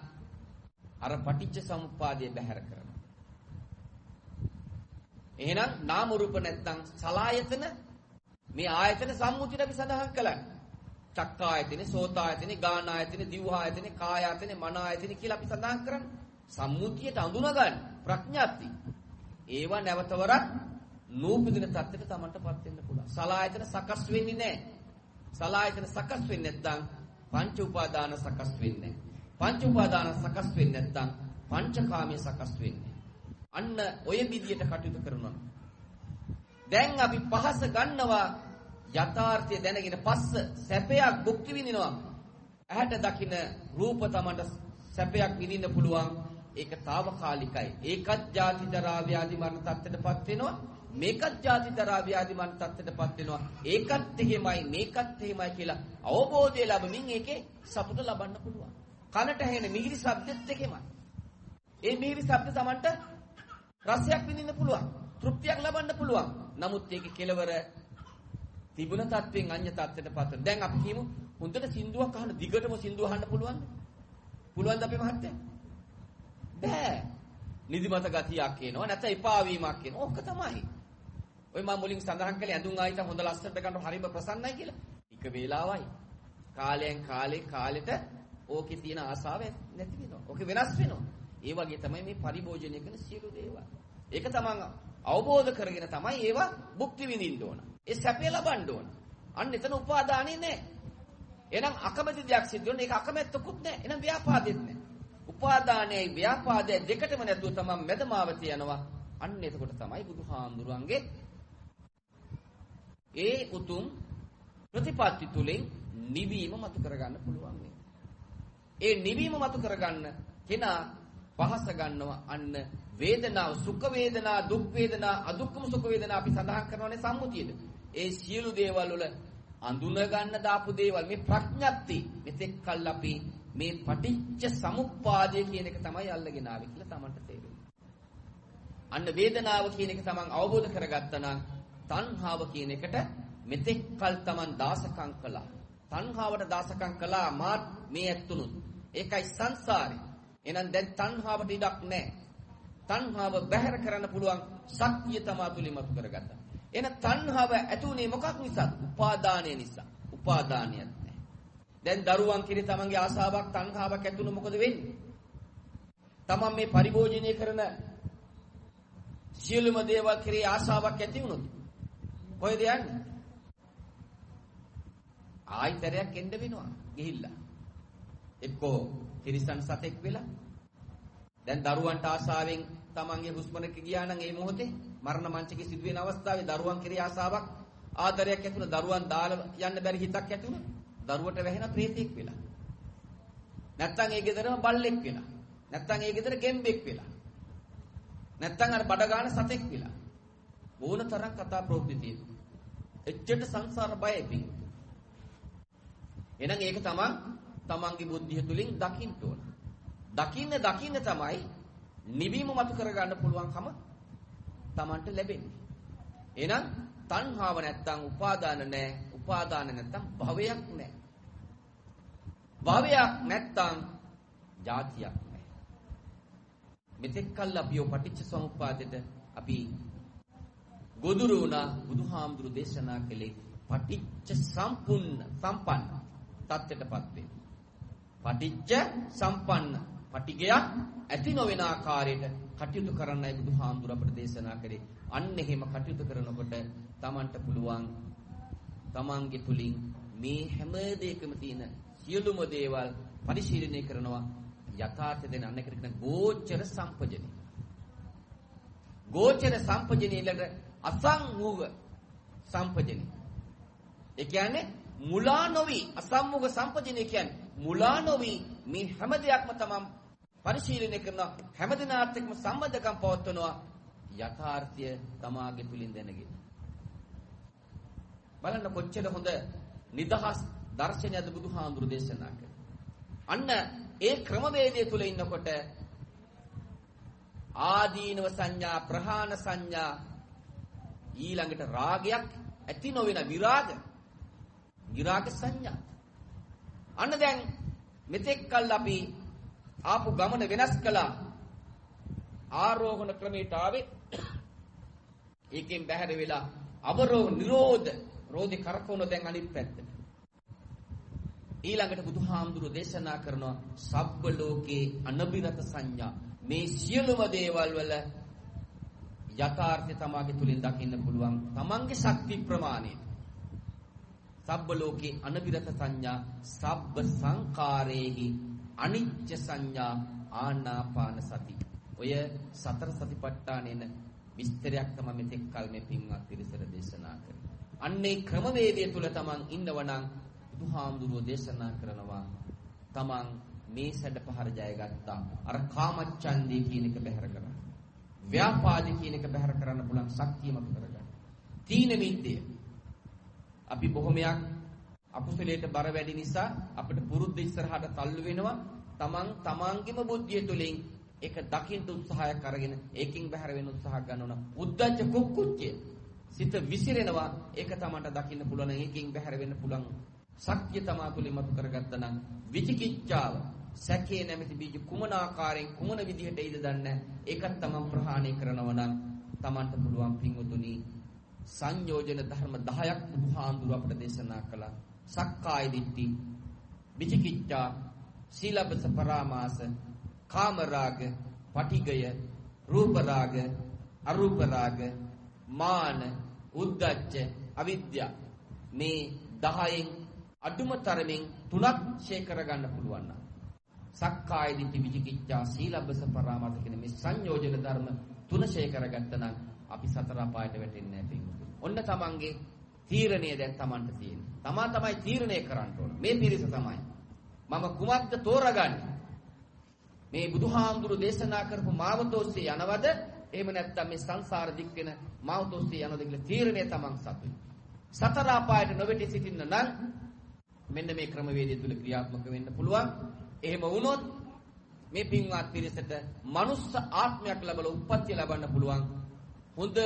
Speaker 1: අර පටිච්ච සමුප්පාදය බැහැර කරනවා. එහෙනම් නාම රූප නැත්තම් සලායතන මේ ආයතන සම්මුතියට අපි සඳහන් කළා. චක්කායතනේ, සෝතායතනේ, ගානායතනේ, දිවහායතනේ, කායායතනේ, මනායතනේ කියලා අපි සඳහන් කරන්නේ. සම්මුතියට අඳුනා ගන්න ප්‍රඥාප්ති. ඒවා නැවතවරක් නූපදින තත්ත්වයට තමන්ටපත් වෙන්න පුළුවන්. සලායතන සකස් වෙන්නේ නැහැ. සලායතන සකස් වෙන්නේ නැත්නම් පංච උපාදාන සකස් වෙන්නේ නැහැ. පංච උපාදාන සකස් වෙන්නේ නැත්නම් පංචකාමයේ සකස් වෙන්නේ. අන්න ඔය විදියට කටයුතු කරනවා. දැන් අපි පහස ගන්නවා යථාර්ථය දැනගෙන පස්ස සැපයක් භුක්ති විඳිනවා. ඇහැට දකින රූප තමන්ට සැපයක් විඳින්න පුළුවන්. ඒක తాවකාලිකයි. ඒකත් ජාති ජරා ව්‍යාධි මරණ තත්ත්වයටපත් වෙනවා. මේකත් ජාති ජරා ව්‍යාධි මරණ තත්ත්වයටපත් වෙනවා. ඒකත් එහෙමයි මේකත් එහෙමයි කියලා අවබෝධය ලැබමින් ඒකේ සතුට ලබන්න පුළුවන්. කනට ඇහෙන මිහිරි ශබ්දෙත් එකමයි. ඒ මිහිරි ශබ්ද තමන්ට රසයක් විඳින්න පුළුවන්. තෘප්තියක් ලබන්න පුළුවන්. නමුත් ඒකේ කෙලවර තිබුණ තත්ත්වෙන් අන්‍ය තත්ත්වයටපත් වෙනවා. දැන් අපි කියමු හොඳට සින්දුවක් අහන දිගටම සින්දුව අහන්න පුළුවන්ද? පුළුවන්ද අපේ මහත්තයා? බෑ. නිදිමත ගතියක් එනවා නැත්නම් එපා වීමක් එනවා. ඕක තමයි. ඔය මම මුලින් සඳහන් කළේ ඇඳුම් ආයිත හොඳ ලස්සනට ගන්න හරිම ප්‍රසන්නයි කියලා. එක වේලාවයි. කාලයෙන් කාලෙට ඕකේ තියෙන ආසාව නැති වෙනවා. ඕකේ වෙනස් වෙනවා. ඒ වගේ තමයි මේ පරිභෝජනය කරන සියලු දේවල්. ඒක තමන් අවබෝධ කරගෙන තමයි ඒවා භුක්ති විඳින්න ඕන. ඒ සැපය ලබන්න ඕන. අන්න එතන උපාදානෙ නැහැ. එහෙනම් අකමැති දෙයක් සිද්ධ වෙනවා. ඒක අකමැත්තකුත් නැහැ. එහෙනම් ව්‍යාපාදෙත් නැහැ. උපාදානයයි ව්‍යාපාදයයි දෙකටම නැතුව තමන් මැදමාවත යනවා. අන්න එතකොට තමයි බුදුහාමුදුරන්ගේ ඒ උතුම් ප්‍රතිපත්ති තුලින් නිවීම මතු කරගන්න පුළුවන් වෙන්නේ. ඒ නිවීම මතු කරගන්න කෙනා පහස ගන්නවා අන්න වේදනාව, සුඛ වේදනා, දුක් වේදනා, අදුක්කම සුඛ වේදනා අපි සඳහන් කරනවානේ සම්මුතියද. ඒ සියලු දේවල් වල අඳුන ගන්න දාපු දේවල් මේ ප්‍රඥප්ති මෙතෙක් කල් අපි මේ පටිච්ච සමුප්පාදය කියන එක තමයි අල්ලගෙන ආවේ කියලා Tamanට තේරෙනවා. අන්න වේදනාව කියන එක Taman අවබෝධ කරගත්තා නම් තණ්හාව කියන එකට මෙතෙක් කල් Taman දාසකම් කළා. තණ්හාවට දාසකම් කළා මාත් මේ ඇත්තුණුත්. ඒකයි සංසාරේ. එහෙනම් දැන් තණ්හාවට ඉඩක් නැහැ. තණ්හාව බැහැර කරන්න පුළුවන් ශක්තිය තමා තුලින් මතු කරගත්තා. එහෙනම් තණ්හාව ඇතුනේ මොකක් නිසාද? උපාදානය නිසා. උපාදානියක් නැහැ. දැන් දරුවන් කිරි තමන්ගේ ආසාවක් තණ්හාවක් ඇතුණු මොකද වෙන්නේ? තමන් මේ පරිභෝජනය කරන සියලුම දේවල් කෙරේ ආසාවක් ඇති වුණොත් කොහෙද යන්නේ? ආයිතරයක් එන්න වෙනවා ගිහිල්ලා. එක්කෝ තිරිසන් සතෙක් වෙලා. දැන් දරුවන්ට ආසාවෙන් තමන්ගේ හුස්මනක ගියා නම් ඒ මොහොතේ මරණ මංචකේ සිදුවෙන අවස්ථාවේ දරුවන් කෙරේ ආසාවක් ආදරයක් ඇති වුණා. දරුවන් දාලා යන්න බැරි හිතක් ඇති වුණා. දරුවට වැහෙන ප්‍රේතෙක් වෙලා. නැත්තම් ඒ ගෙදරම බල්ලෙක් වෙලා. නැත්තම් ඒ ගෙදර ගෙම්බෙක් වෙලා. නැත්තම් අර බඩ ගන්න සතෙක් වෙලා. ඕන තරම් කතා ප්‍රවෘත්ති තියෙනවා. එච්චට සංසාර බයයි පිං. එහෙනම් ඒක තමන්ගේ බුද්ධිය තුලින් දකින්න ඕන. දකින්න තමයි නිවීම මතු කරගන්න පුළුවන්කම තමන්ට ලැබෙන්නේ. එහෙනම් තණ්හාව නැත්තම් උපාදාන නැහැ. උපාදාන නැත්තම් භවයක් නැහැ. භවයක් නැත්තම් ජාතියක් නැහැ. මෙතෙක් කල් අපි පටිච්ච සමුප්පාදෙට අපි ගොදුරු වුණා. බුදුහාමුදුරු දේශනා කළේ පටිච්ච සම්පන්න තත්ත්වයටපත් වෙන්න. පටිච්ච සම්පන්න පටිගයක් ඇති නොවන ආකාරයට කටයුතු කරන්නයි බුදුහාමුදුර අපට දේශනා කරේ. අන්න එහෙම කටයුතු කරනකොට Tamanට පුළුවන් Tamanගේ තුලින් මේ හැම දෙයකම තියෙන සියලුම දේවල් පරිශීලනය කරනවා. යථාර්ථ දෙන අන්න එකට කියන ගෝචර සම්පජනය. ගෝචර සම්පජනයලට අසංමුග සම්පජනය. ඒ කියන්නේ මුලා නොවි අසම්මුග සම්පජනය කියන්නේ මුලා නොවි මේ හැම දෙයක්ම තමන් පරිශීලනය කරන හැම දිනාත් එක්කම සම්බන්ධකම් පවත්වනවා. යථාර්ථය තමාගේ තුලින් දැනගෙන බලන්න කොච්චර හොඳ නිදහස් දර්ශනයද බුදුහාඳුරු දේශනා කළේ. අන්න ඒ ක්‍රමවේදය තුල ඉන්නකොට ආදීනව සංඥා ප්‍රහාණ සංඥා ඊළඟට රාගයක් ඇති නොවන විරාග සංඥා. අන්න දැන් මෙතෙක් කල් අපි ආපු ගමන වෙනස් කළා. ආරෝහණ ක්‍රමයට ආවේ. ඒකෙන් බැහැර වෙලා අවරෝහ නිරෝධේ කරකවන දැන් අනිත් පැත්තට. ඊළඟට බුදුහාමුදුරු දේශනා කරනවා සබ්බ ලෝකේ අනබිරත සංඥා. මේ සියලුම දේවල් වල යථාර්ථය තමාගේ තුලින් දකින්න පුළුවන් තමන්ගේ ශක්ති ප්‍රමාණය. සබ්බ ලෝකේ අනබිරත සංඥා සබ්බ සංකාරේහි අනිච්ච සංඥා ආනාපාන සති. ඔය සතර සතිපට්ඨානේන විස්තරයක් තමයි මෙතෙක් කල් මේ පින්වත් පිරිසට දේශනා කරන්නේ. අන්නේ ක්‍රමවේදය තුල තමන් ඉන්නවනම් බුදුහාමුදුරුවෝ දේශනා කරනවා තමන් මේ සැඩපහර ජයගත්තා. අර කාමච්ඡන්දේ කියන එක බැහැර කරන්න. ව්‍යාපාදේ කියන එක බැහැර කරන්න පුළුවන් ශක්තිය මත කරගන්න. තීන මිද්දේ අපි බොහොමයක් අකුසලයට බර වැඩි නිසා අපිට පුරුද්ද ඉස්සරහට තල්ලු වෙනවා. තමන්ගේම බුද්ධිය තුලින් ඒක දකින්න උත්සාහයක් අරගෙන ඒකින් බැහැර වෙන්න උත්සාහ ගන්නවා. උද්දච්ච කුක්කුච්චය සිත විසිරෙනවා. ඒක තමන්ට දකින්න පුළුවන්. ඒකින් බැහැර වෙන්න පුළුවන් ශක්තිය තමා තුලින් මතු කරගත්තා නම් විචිකිච්ඡාව සැකේ නැමැති බීජ කුමන ආකාරයෙන් කුමන විදිහට එයිද දන්නේ. ඒකත් තමන් ප්‍රහාණය කරනවා නම් තමන්ට පුළුවන් පින්වතුනි සංයෝජන ධර්ම 10ක් බුදුහාඳුර අපට දේශනා කළා. සක්කාය දිට්ඨි, විචිකිච්ඡා, සීලබ්බත පරාමාස, කාමරාග, පටිගය, රූපරාග, අරූපරාග, මාන, උද්ධච්ච, අවිද්‍යාව. මේ 10න් අඩුම තරමින් 3ක් ෂේ කරගන්න පුළුවන් නම් සක්කාය දිට්ඨි, විචිකිච්ඡා, සීලබ්බත පරාමාස කියන මේ සංයෝජන ධර්ම 3 ෂේ කරගත්තා නම් අපි සතර අපායට වැටෙන්නේ නැහැ පිටු. ඔන්න තමන්ගේ තීරණය දැන් Tamanට තියෙන්නේ. Taman තමයි තීරණය කරන්න ඕන. මේ පිරිස තමයි. මම කුමක්ද තෝරගන්නේ? මේ බුදුහාමුදුරු දේශනා කරපු මාවත ඔස්සේ යනවද? එහෙම නැත්නම් මේ සංසාර දික් වෙන මාවත ඔස්සේ යනවද කියලා තීරණය Taman සතුයි. සතර අපායට නොවැටි සිටින්න නම් මෙන්න මේ ක්‍රමවේදය තුල ක්‍රියාත්මක වෙන්න පුළුවන්. එහෙම වුණොත් මේ පින්වත් පිරිසට මනුස්ස ආත්මයක් ලැබලා උප්පත්තිය ලබන්න පුළුවන්. හොඳ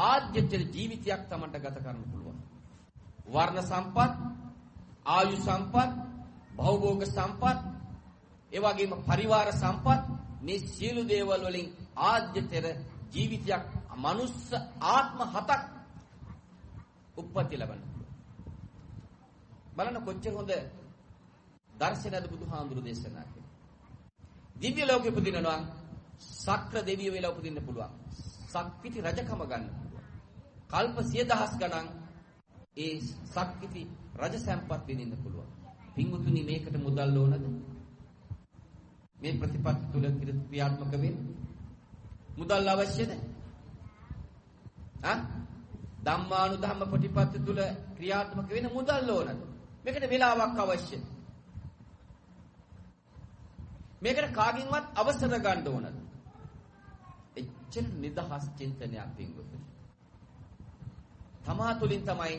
Speaker 1: ආධ්‍යාත්මික ජීවිතයක් Tamanට ගත කරන්න පුළුවන්. වර්ණ සම්පත්, ආයු සම්පත්, භෞභෝග සම්පත්, ඒ වගේම පරිවාර සම්පත්, මේ සියලු දේවල් වලින් ආධ්‍යාත්මික ජීවිතයක් මනුස්ස ආත්ම 7ක් උප්පත්තිය ලබන්න පුළුවන්. බලන්න කොච්චර හොඳ දර්ශනයද බුදුහාමුදුරු දේශනා කළේ. දිව්‍ය ලෝකෙ උපදිනවා සක්‍ර දෙවියෝ වෙලා උපදින්න පුළුවන්. සක්විති රජකම ගන්න පුළුවන්. කල්ප 10000 ගණන් ඒ සක්විති රජ සම්පත් විඳින්න පුළුවන්. පින්වතුනි මේකට මුදල් ඕනද? මේ ප්‍රතිපත්ති තුල ක්‍රියාත්මක වෙන්න මුදල් අවශ්‍යද? ධම්මානුධම්ම ප්‍රතිපත්ති තුල ක්‍රියාත්මක වෙන්න මුදල් ඕනද? මේකට වෙලාවක් අවශ්‍යද? මේකට කාගින්වත් අවසර ගන්න ඕනද? එච්චර නිදහස් චින්තනයක් පින්වතුනි. තමා තුළින් තමයි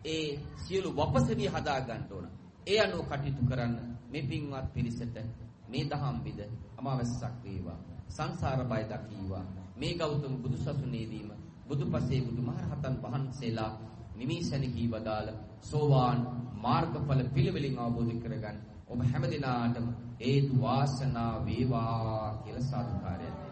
Speaker 1: ඒ සියලු වපසරිය හදා ගන්න ඕන. ඒ අනුව කටයුතු කරන්න මේ පින්වත් පිරිසට මේ දහම් විද අමාවස්‍යක් වේවා. සංසාර බය දකීවා. මේ ගෞතම බුදුසසුනේදීම බුදුපසේ බුදුමහරහතන් වහන්සේලා නිමිසෙනෙහි වදාළ සෝවාන් මාර්ගඵල පිළිවෙලින් අවබෝධ කරගන්න ඔබ හැමදිනාටම හේතු වාසනා වේවා කියලා සාදුකාරයක්.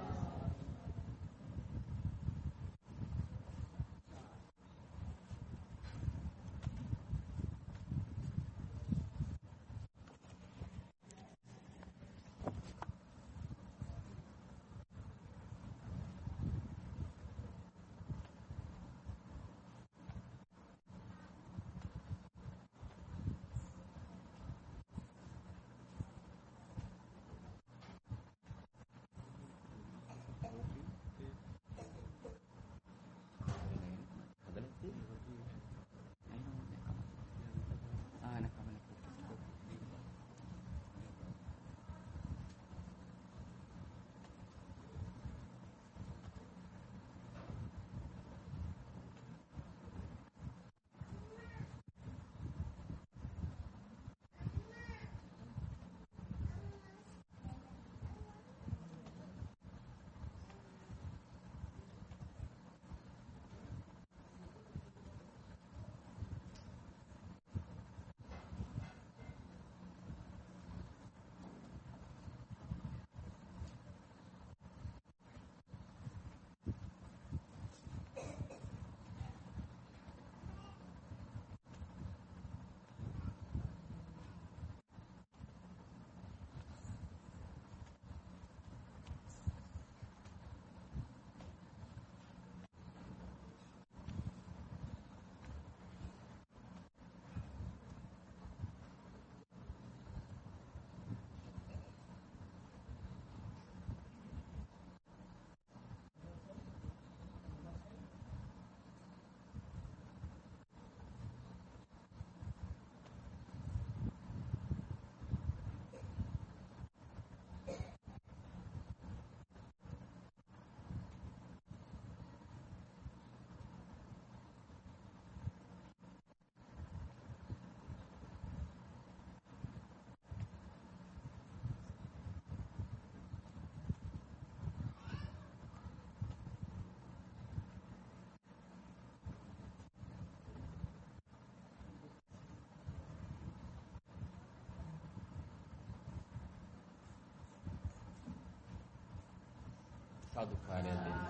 Speaker 1: සාදුකාරය දෙන්න.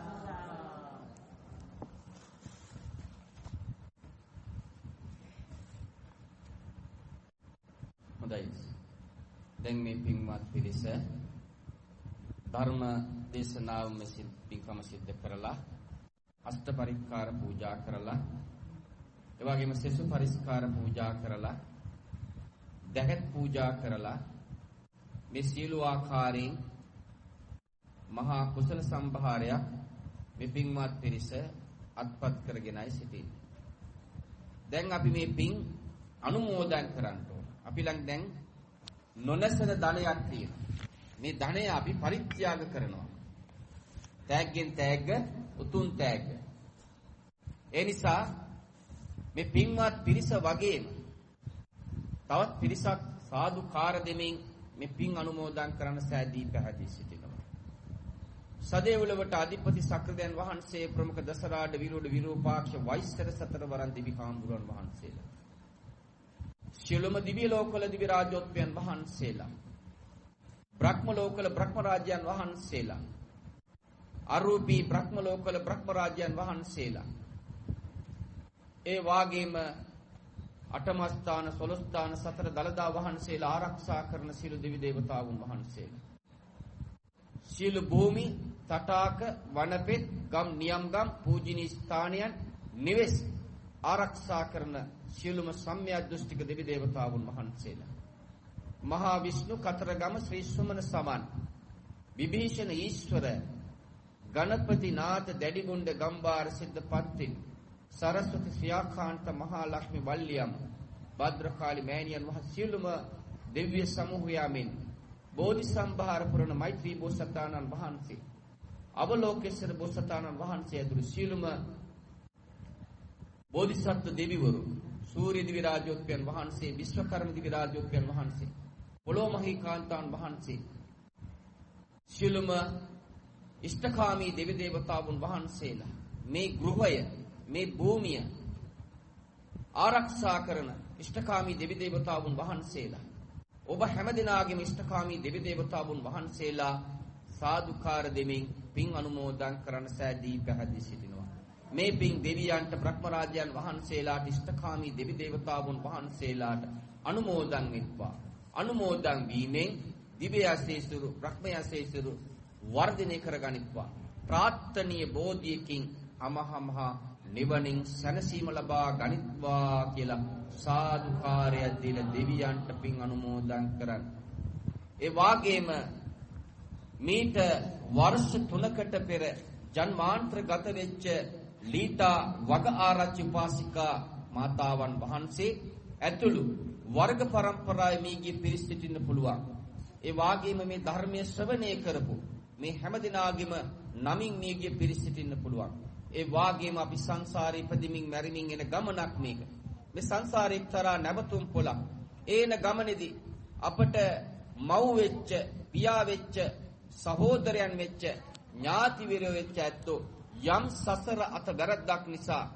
Speaker 1: හොඳයි. දැන් මේ පින්වත් පිරිස ධර්ම දේශනාව මෙසින් පින්කම සිද්ධ කරලා අෂ්ට පරික්කාර පූජා කරලා ඒ වගේම සෙසු පරිස්කාර පූජා කරලා දැකත් පූජා කරලා මේ සියලු ආකාරයෙන් මහා කුසල සම්භාරයක් මේ පින්වත් පිරිස අත්පත් කරගෙනයි සිටින්නේ. දැන් අපි මේ පින් අනුමෝදන් කරන්න ඕන. අපි ළඟ දැන් නොනැසෙන ධනයක් තියෙනවා. මේ ධනය අපි පරිත්‍යාග කරනවා. තෑග්ගෙන් තෑග්ග උතුම් තෑග්ග. ඒ නිසා මේ පින්වත් පිරිස වගේම තවත් පිරිසක් සාදුකාර දෙමින් මේ පින් අනුමෝදන් කරන සෑදී පැහැදී සිටිනවා. සදේවලවට අධිපති සක්‍රදයන් වහන්සේ ප්‍රමුඛ දසරාඩ විරෝධ විරූපාක්ෂ වෛශ්‍යර සතර වරන් දිවි කාමරුවන් වහන්සේලා. සියලුම දිව්‍ය ලෝකවල දිව්‍ය රාජෝත්පයන් වහන්සේලා. බ්‍රහ්ම ලෝකවල බ්‍රහ්ම රාජ්‍යයන් වහන්සේලා. අරූපී බ්‍රහ්ම ලෝකවල බ්‍රහ්ම රාජ්‍යයන් වහන්සේලා. ඒ වාගේම අටමස්ථාන සොළොස්ථාන සතර දළදා වහන්සේලා ආරක්ෂා කරන සියලු දෙවි දේවතාවුන් වහන්සේලා. සියලු භූමි තටාක වනපෙත් ගම් නියම්ගම් පූජනීය ස්ථානයන් නිවෙස් ආරක්ෂා කරන සියලුම සම්මිය දෘෂ්ටික දෙවි දේවතාවුන් වහන්සේලා. මහා විෂ්ණු කතරගම ශ්‍රී සුමන සමන් විභීෂණ ඊශ්වර ගණපති නාථ දැඩිගුණ්ඩ ගම්බාර සිද්ධපත්තින් සරස්වති ශ්‍රියාකාන්ත මහා ලක්ෂ්මී වල්ලියම් භද්‍රකාලි මෑණියන් වහන්සේ සියලුම දිව්‍ය සමූහයමින් බෝධි සම්භාර පුරණ මෛත්‍රී බෝසතාණන් වහන්සේ අවලෝකේශ්වර බෝසතාණන් වහන්සේ ඇතුළු සියලුම බෝධිසත්ව දෙවිවරු සූර්ය දිවි රාජෝත්පයන් වහන්සේ විශ්වකර්ම දිවි රාජෝත්පයන් වහන්සේ පොළොමහී කාන්තාන් වහන්සේ සියලුම ඉෂ්ඨකාමී දෙවි දේවතාවුන් වහන්සේලා මේ ගෘහය මේ භූමිය ආරක්ෂා කරන ඉෂ්ඨකාමී දෙවි දේවතාවුන් වහන්සේලා ඔබ හැමදෙනාගේම ඉෂ්ඨකාමී දෙවි දේවතාවුන් වහන්සේලා සාදුකාර දෙමින් පින් අනුමෝදන් කරන සෑදී පැහැදී සිටිනවා. මේ පින් දෙවියන්ට බ්‍රහ්ම රාජ්‍යයන් වහන්සේලාට ඉෂ්ඨකාමී දෙවි දේවතාවුන් වහන්සේලාට අනුමෝදන් වෙත්වා. අනුමෝදන් වීමෙන් දිව්‍ය ආශීර්වාද බ්‍රහ්ම ආශීර්වාද වර්ධනය කරගනිත්වා. ප්‍රාර්ථනීය බෝධියකින් අමහමහා නිවනින් සැනසීම ලබා ගනිත්වා කියලා සාදුකාරය දීලා දෙවියන්ට පින් අනුමෝදන් කරන්. ඒ වාගේම මීට වර්ෂ 3කට පෙර ජන්මාන්තර ගත වෙච්ච ලීතා වග ආරච්චි උපාසිකා මාතාවන් වහන්සේ ඇතුළු වර්ග පරම්පරාවේ මීගේ පිරිස් සිටින්න පුළුවන්. ඒ වාගේම මේ ධර්මයේ ශ්‍රවණය කරපු මේ හැමදිනාගෙම නමින් මීගේ පිරිස් සිටින්න පුළුවන්. ඒ වාගේම අපි සංසාරේ ඉපදිමින් මැරිමින් එන ගමනක් මේක. මේ සංසාරේ එක්තරා නැවතුම් පොළක්. ඒන ගමනේදී අපට මව් වෙච්ච, පියා වෙච්ච, සහෝදරයන් වෙච්ච, ඥාතිවරයෝ වෙච්ච ඇත්තෝ යම් සසර අත වැරද්දක් නිසා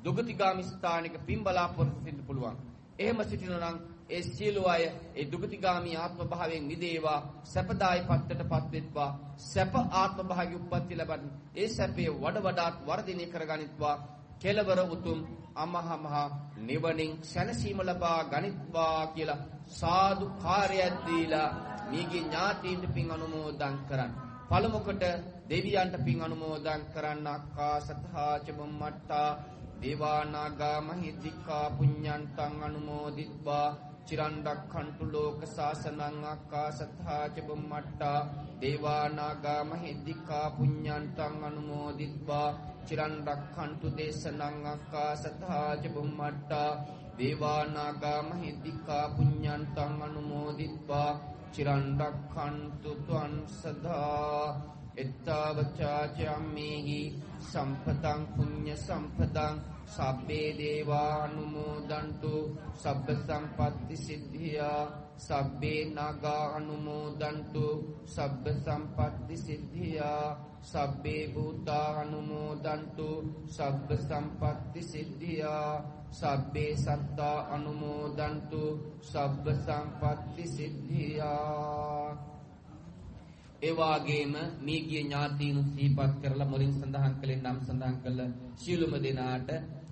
Speaker 1: දුගතිගාමි ස්ථානික පින් බලාපොරොත්තු වෙන්න පුළුවන්. එහෙම සිටිනවා නම් ඒ සියලු අය ඒ දුගතිගාමි ආත්ම භාවයෙන් මිදේවා, සැපදායි පත්තටපත් වෙත්වා, සැප ආත්ම භාගී උප්පත්ති ලබන ඒ සැපේ වඩාත් වර්ධනය කරගනිත්වා. කෙලවර උතුම් අමහමහා නිවනින් සැනසීම ලබා ගනිත්වා කියලා සාදු කාර්යයක් දීලා මේගේ ඥාතීන්ට පින් අනුමෝදන් කරන්න. පළමුවට දෙවියන්ට පින් අනුමෝදන් කරන්න. ආකාසත්තා චබම්මට්ටා දේවානාගා මහිද්దికා පුඤ්ඤන්තං අනුමෝදිත්වා චිරන් රක්ඛන්තු ලෝක සාසනං. ආකාසත්තා චබම්මට්ටා දේවානාගා මහිද්దికා පුඤ්ඤන්තං අනුමෝදිත්වා චිරන් රක්ඛන්තු දේශනං. ආකාසත්තා චබම්මට්ටා දේවානාගා මහිද්దికා පුඤ්ඤන්තං අනුමෝදිත්වා චිරන් රක්ඛන්තු ත්වං සදා. එත්තවචාචම්මේහි සම්පතං පුඤ්ඤ සම්පතං සබ්බේ දේවානුමෝදන්තු සබ්බ සම්පත්ති සිද්ධියා. සබ්බේ නාගා අනුමෝදන්තු සබ්බ සම්පත්ති සිද්ධියා. සබ්බේ භූතා අනුමෝදන්තු සබ්බ සම්පත්ති සිද්ධියා. සබ්බේ සත්තා අනුමෝදන්තු සබ්බ සම්පත්ති සිද්ධියා. ඒ වාගේම මේගිය ඥාතීන් සිහිපත් කරලා මුලින් සඳහන් කළේ නම් සඳහන් කළ සියලුම දෙනාට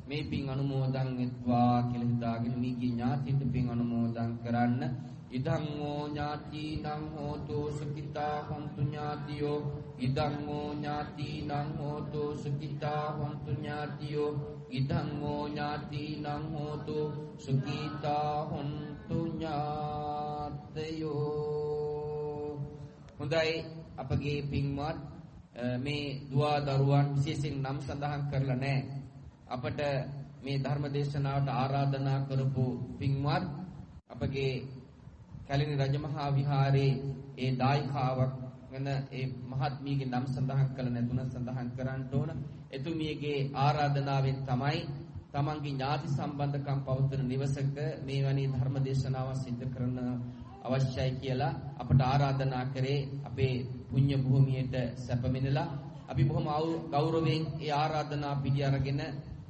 Speaker 1: මේ පින් අනුමෝදන් වෙත්වා කියලා හිතාගෙන මේගිය ඥාතීන්ට පින් අනුමෝදන් කරන්න. ඉදං ෝ ඥාතීනං හෝතු සුඛිතා හොන්තු ඥාතියෝ. ඉදං ෝ ඥාතීනං හෝතු සුඛිතා හොන්තු ඥාතියෝ. ඉදං ෝ ඥාතීනං හෝතු සුඛිතා හොන්තු ඥාතයෝ. හොඳයි අපගේ පින්වත් මේ දුවා දරුවන් විශේෂයෙන් නම් සඳහන් කරලා නැහැ. අපට මේ ධර්ම දේශනාවට ආරාධනා කරපු පින්වත් අපගේ කැලණි රජමහා විහාරයේ ඒ දායකාවක් වෙන ඒ මහත්මියගේ නම සඳහන් කළ නැතුණ සඳහන් කරන්න ඕන. එතුමියගේ ආරාධනාවෙන් තමයි තමන්ගේ ඥාති සම්බන්ධකම් පවත්වන නිවසක මේ වැනි ධර්ම දේශනාවක් සිදු කරන අවශ්‍යයි කියලා අපට ආරාධනා කරේ. අපේ පුණ්‍ය භූමියට සැපමිනලා අපි බොහොම ගෞරවයෙන් ඒ ආරාධනා පිළි අරගෙන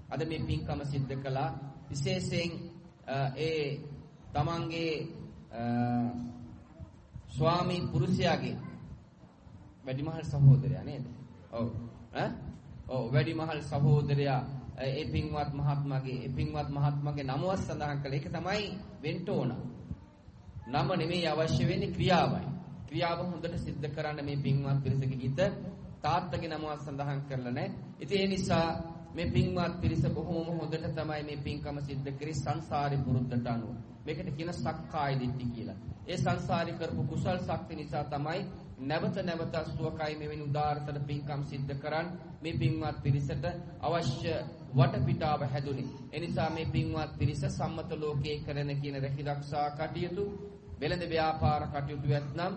Speaker 1: අද මේ පින්කම සිද්ධ කළා. විශේෂයෙන් ඒ තමන්ගේ ස්වාමි පුරුෂයාගේ වැඩිමහල් සහෝදරයා නේද? ඔව්. වැඩිමහල් සහෝදරයා ඒ පින්වත් මහත්මයාගේ නමවත් සඳහන් කළා. ඒක තමයි වෙන්න ඕන. නම නෙමෙයි අවශ්‍ය වෙන්නේ ක්‍රියාවයි. ක්‍රියාව හොඳට සිද්ධ කරන්න මේ පින්වත් පිරිසගේ හිත තාත්තගේ නමවත් සඳහන් කරලා නැහැ. ඉතින් ඒ නිසා මේ පින්වත් පිරිස බොහොම හොඳට තමයි මේ පින්කම සිද්ධ කරේ සංසාරේ පුරුද්දට අනුව. මේකට කියන සක්කාය දිට්ඨි කියලා. ඒ සංසාරي කරපු කුසල් ශක්තිය නිසා තමයි නැවත සුවකයි මෙවැනි උදාාරතර පින්කම් සිද්ධ කරන් මේ පින්වත් පිරිසට අවශ්‍ය වටපිටාව හැදුනේ. ඒ නිසා මේ පින්වත් පිරිස සම්මත ලෝකයේ කරන කියන රැකිරක්ෂා කටයුතු, වෙළඳ ව්‍යාපාර කටයුතු ඇතනම්,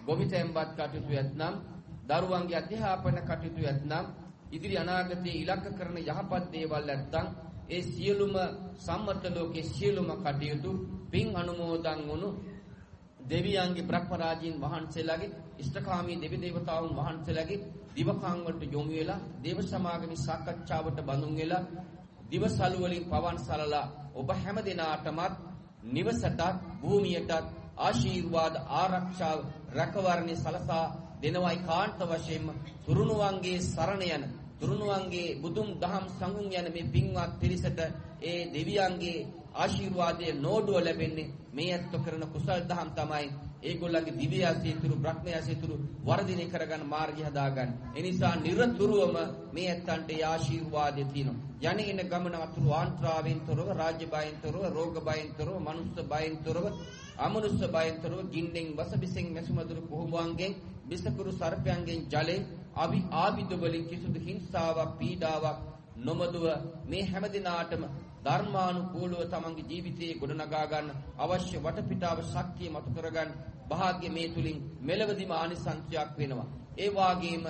Speaker 1: ගොවිතැන්පත් කටයුතු ඇතනම්, දරුවන්ගේ අධ්‍යාපන කටයුතු ඇතනම්, ඉදිරි අනාගතයේ ඉලක්ක කරන යහපත් දේවල් නැත්නම් ඒ සියලුම සම්මත ලෝකයේ සියලුම කටයුතු පින් අනුමෝදන් වුණු දෙවියන්ගේ බ්‍රහ්මරාජීන් වහන්සේලාගේ ඉෂ්ඨකාමී දෙවි දේවතාවුන් වහන්සේලාගේ දිවකම් වලට යොමු වෙලා දේව සමාගමේ සාකච්ඡාවට බඳුන් වෙලා දිවසලු වලින් පවන් සලලා ඔබ හැම දිනාටමත් නිවසටත් භූමියටත් ආශිර්වාද ආරක්ෂාව රැකවරණේ සලසා දෙනවයි කාන්ත වශයෙන්ම තුරුණුවන්ගේ සරණ යන තුරුණුවන්ගේ බුදුන් දහම් සංගුණ යන මේ පින්වත් පිරිසට ඒ දෙවියන්ගේ ආශිර්වාදයේ නෝඩුව ලැබෙන්නේ මේ ඇත්ත කරන කුසල් දහම් තමයි ඒගොල්ලන්ගේ දිව්‍ය ආශීර්වාද බ්‍රහ්ම ආශීර්වාද වර්ධනය කරගන්න මාර්ගය හදාගන්න. ඒ නිසා නිරතුරුවම මේ ඇත්තන්ට ආශිර්වාදය තියෙනවා. යන්නේ ඉන ගමන අතුරු ආන්ත්‍රාවෙන් තොරව, රාජ්‍ය බයෙන් තොරව, රෝග බයෙන් තොරව, මනුස්ස බයෙන් තොරව, අමනුස්ස බයෙන් තොරව, ගින්නෙන් වසබිසෙන් මැසුමදුරු කොහොඹුවන්ගෙන් විසකුරු සර්පයන්ගෙන් ජලෙන් ආවිද වලින් කිසිදු හිංසාවක් පීඩාවක් නොමදුව මේ හැම දිනාටම ධර්මානුකූලව තමන්ගේ ජීවිතයේ ගොඩනගා ගන්න අවශ්‍ය වටපිටාව ශක්තිය මතු කරගන්න භාග්‍ය මේ තුලින් මෙලවදිම ආනිසංසයක් වෙනවා. ඒ වාගේම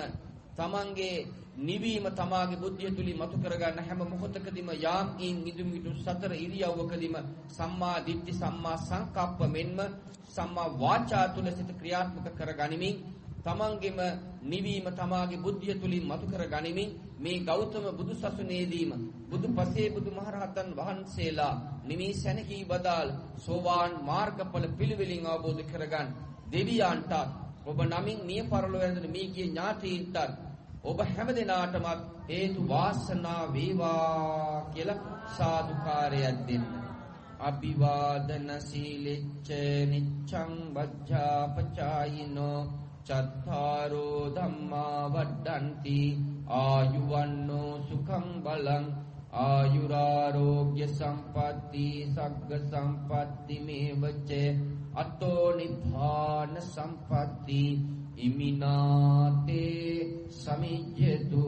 Speaker 1: තමන්ගේ නිවීම තමාගේ බුද්ධිය තුලින් මතු කරගන්න හැම මොහොතකදීම යාම් ඉන් මිදුමිතු සතර ඉරියව්වකදීම සම්මා දිට්ඨි සම්මා සංකප්ප මෙන්ම සම්මා වාචා තුල සිට ක්‍රියාත්මක කරගනිමින් තමන්ගේම නිවීම තමාගේ බුද්ධිය තුලින් මතු කරගනිමින් මේ ගෞතම බුදු සසුනේදීම බුදු පසේ බුදු මහරහතන් වහන්සේලා නිමී සැනකී වදාළ සෝවාන් මාර්ගඵල පිළිවෙලින් අවබෝධ කරගන්න දෙවියන්ට ඔබ නමින් මිය පරලොව ඇඳෙන මේ ගිය ඥාතීන්ට ඔබ හැමදෙනාටම හේතු වාසනා වේවා කියලා සාදුකාරයක් දෙන්න. අභිවාදන සීලෙච්ච නිච්ඡං වජ්ජාපචායිනෝ චත්තාරෝ ධම්මා වඩ්ඩಂತಿ ආයුවන්නෝ සුඛං බලං ආයුරාෝග්‍ය සම්පatti සග්ග සම්පatti මේවච අතෝ නිභාන සම්පatti ඉමිනාතේ සමිජ්ජතු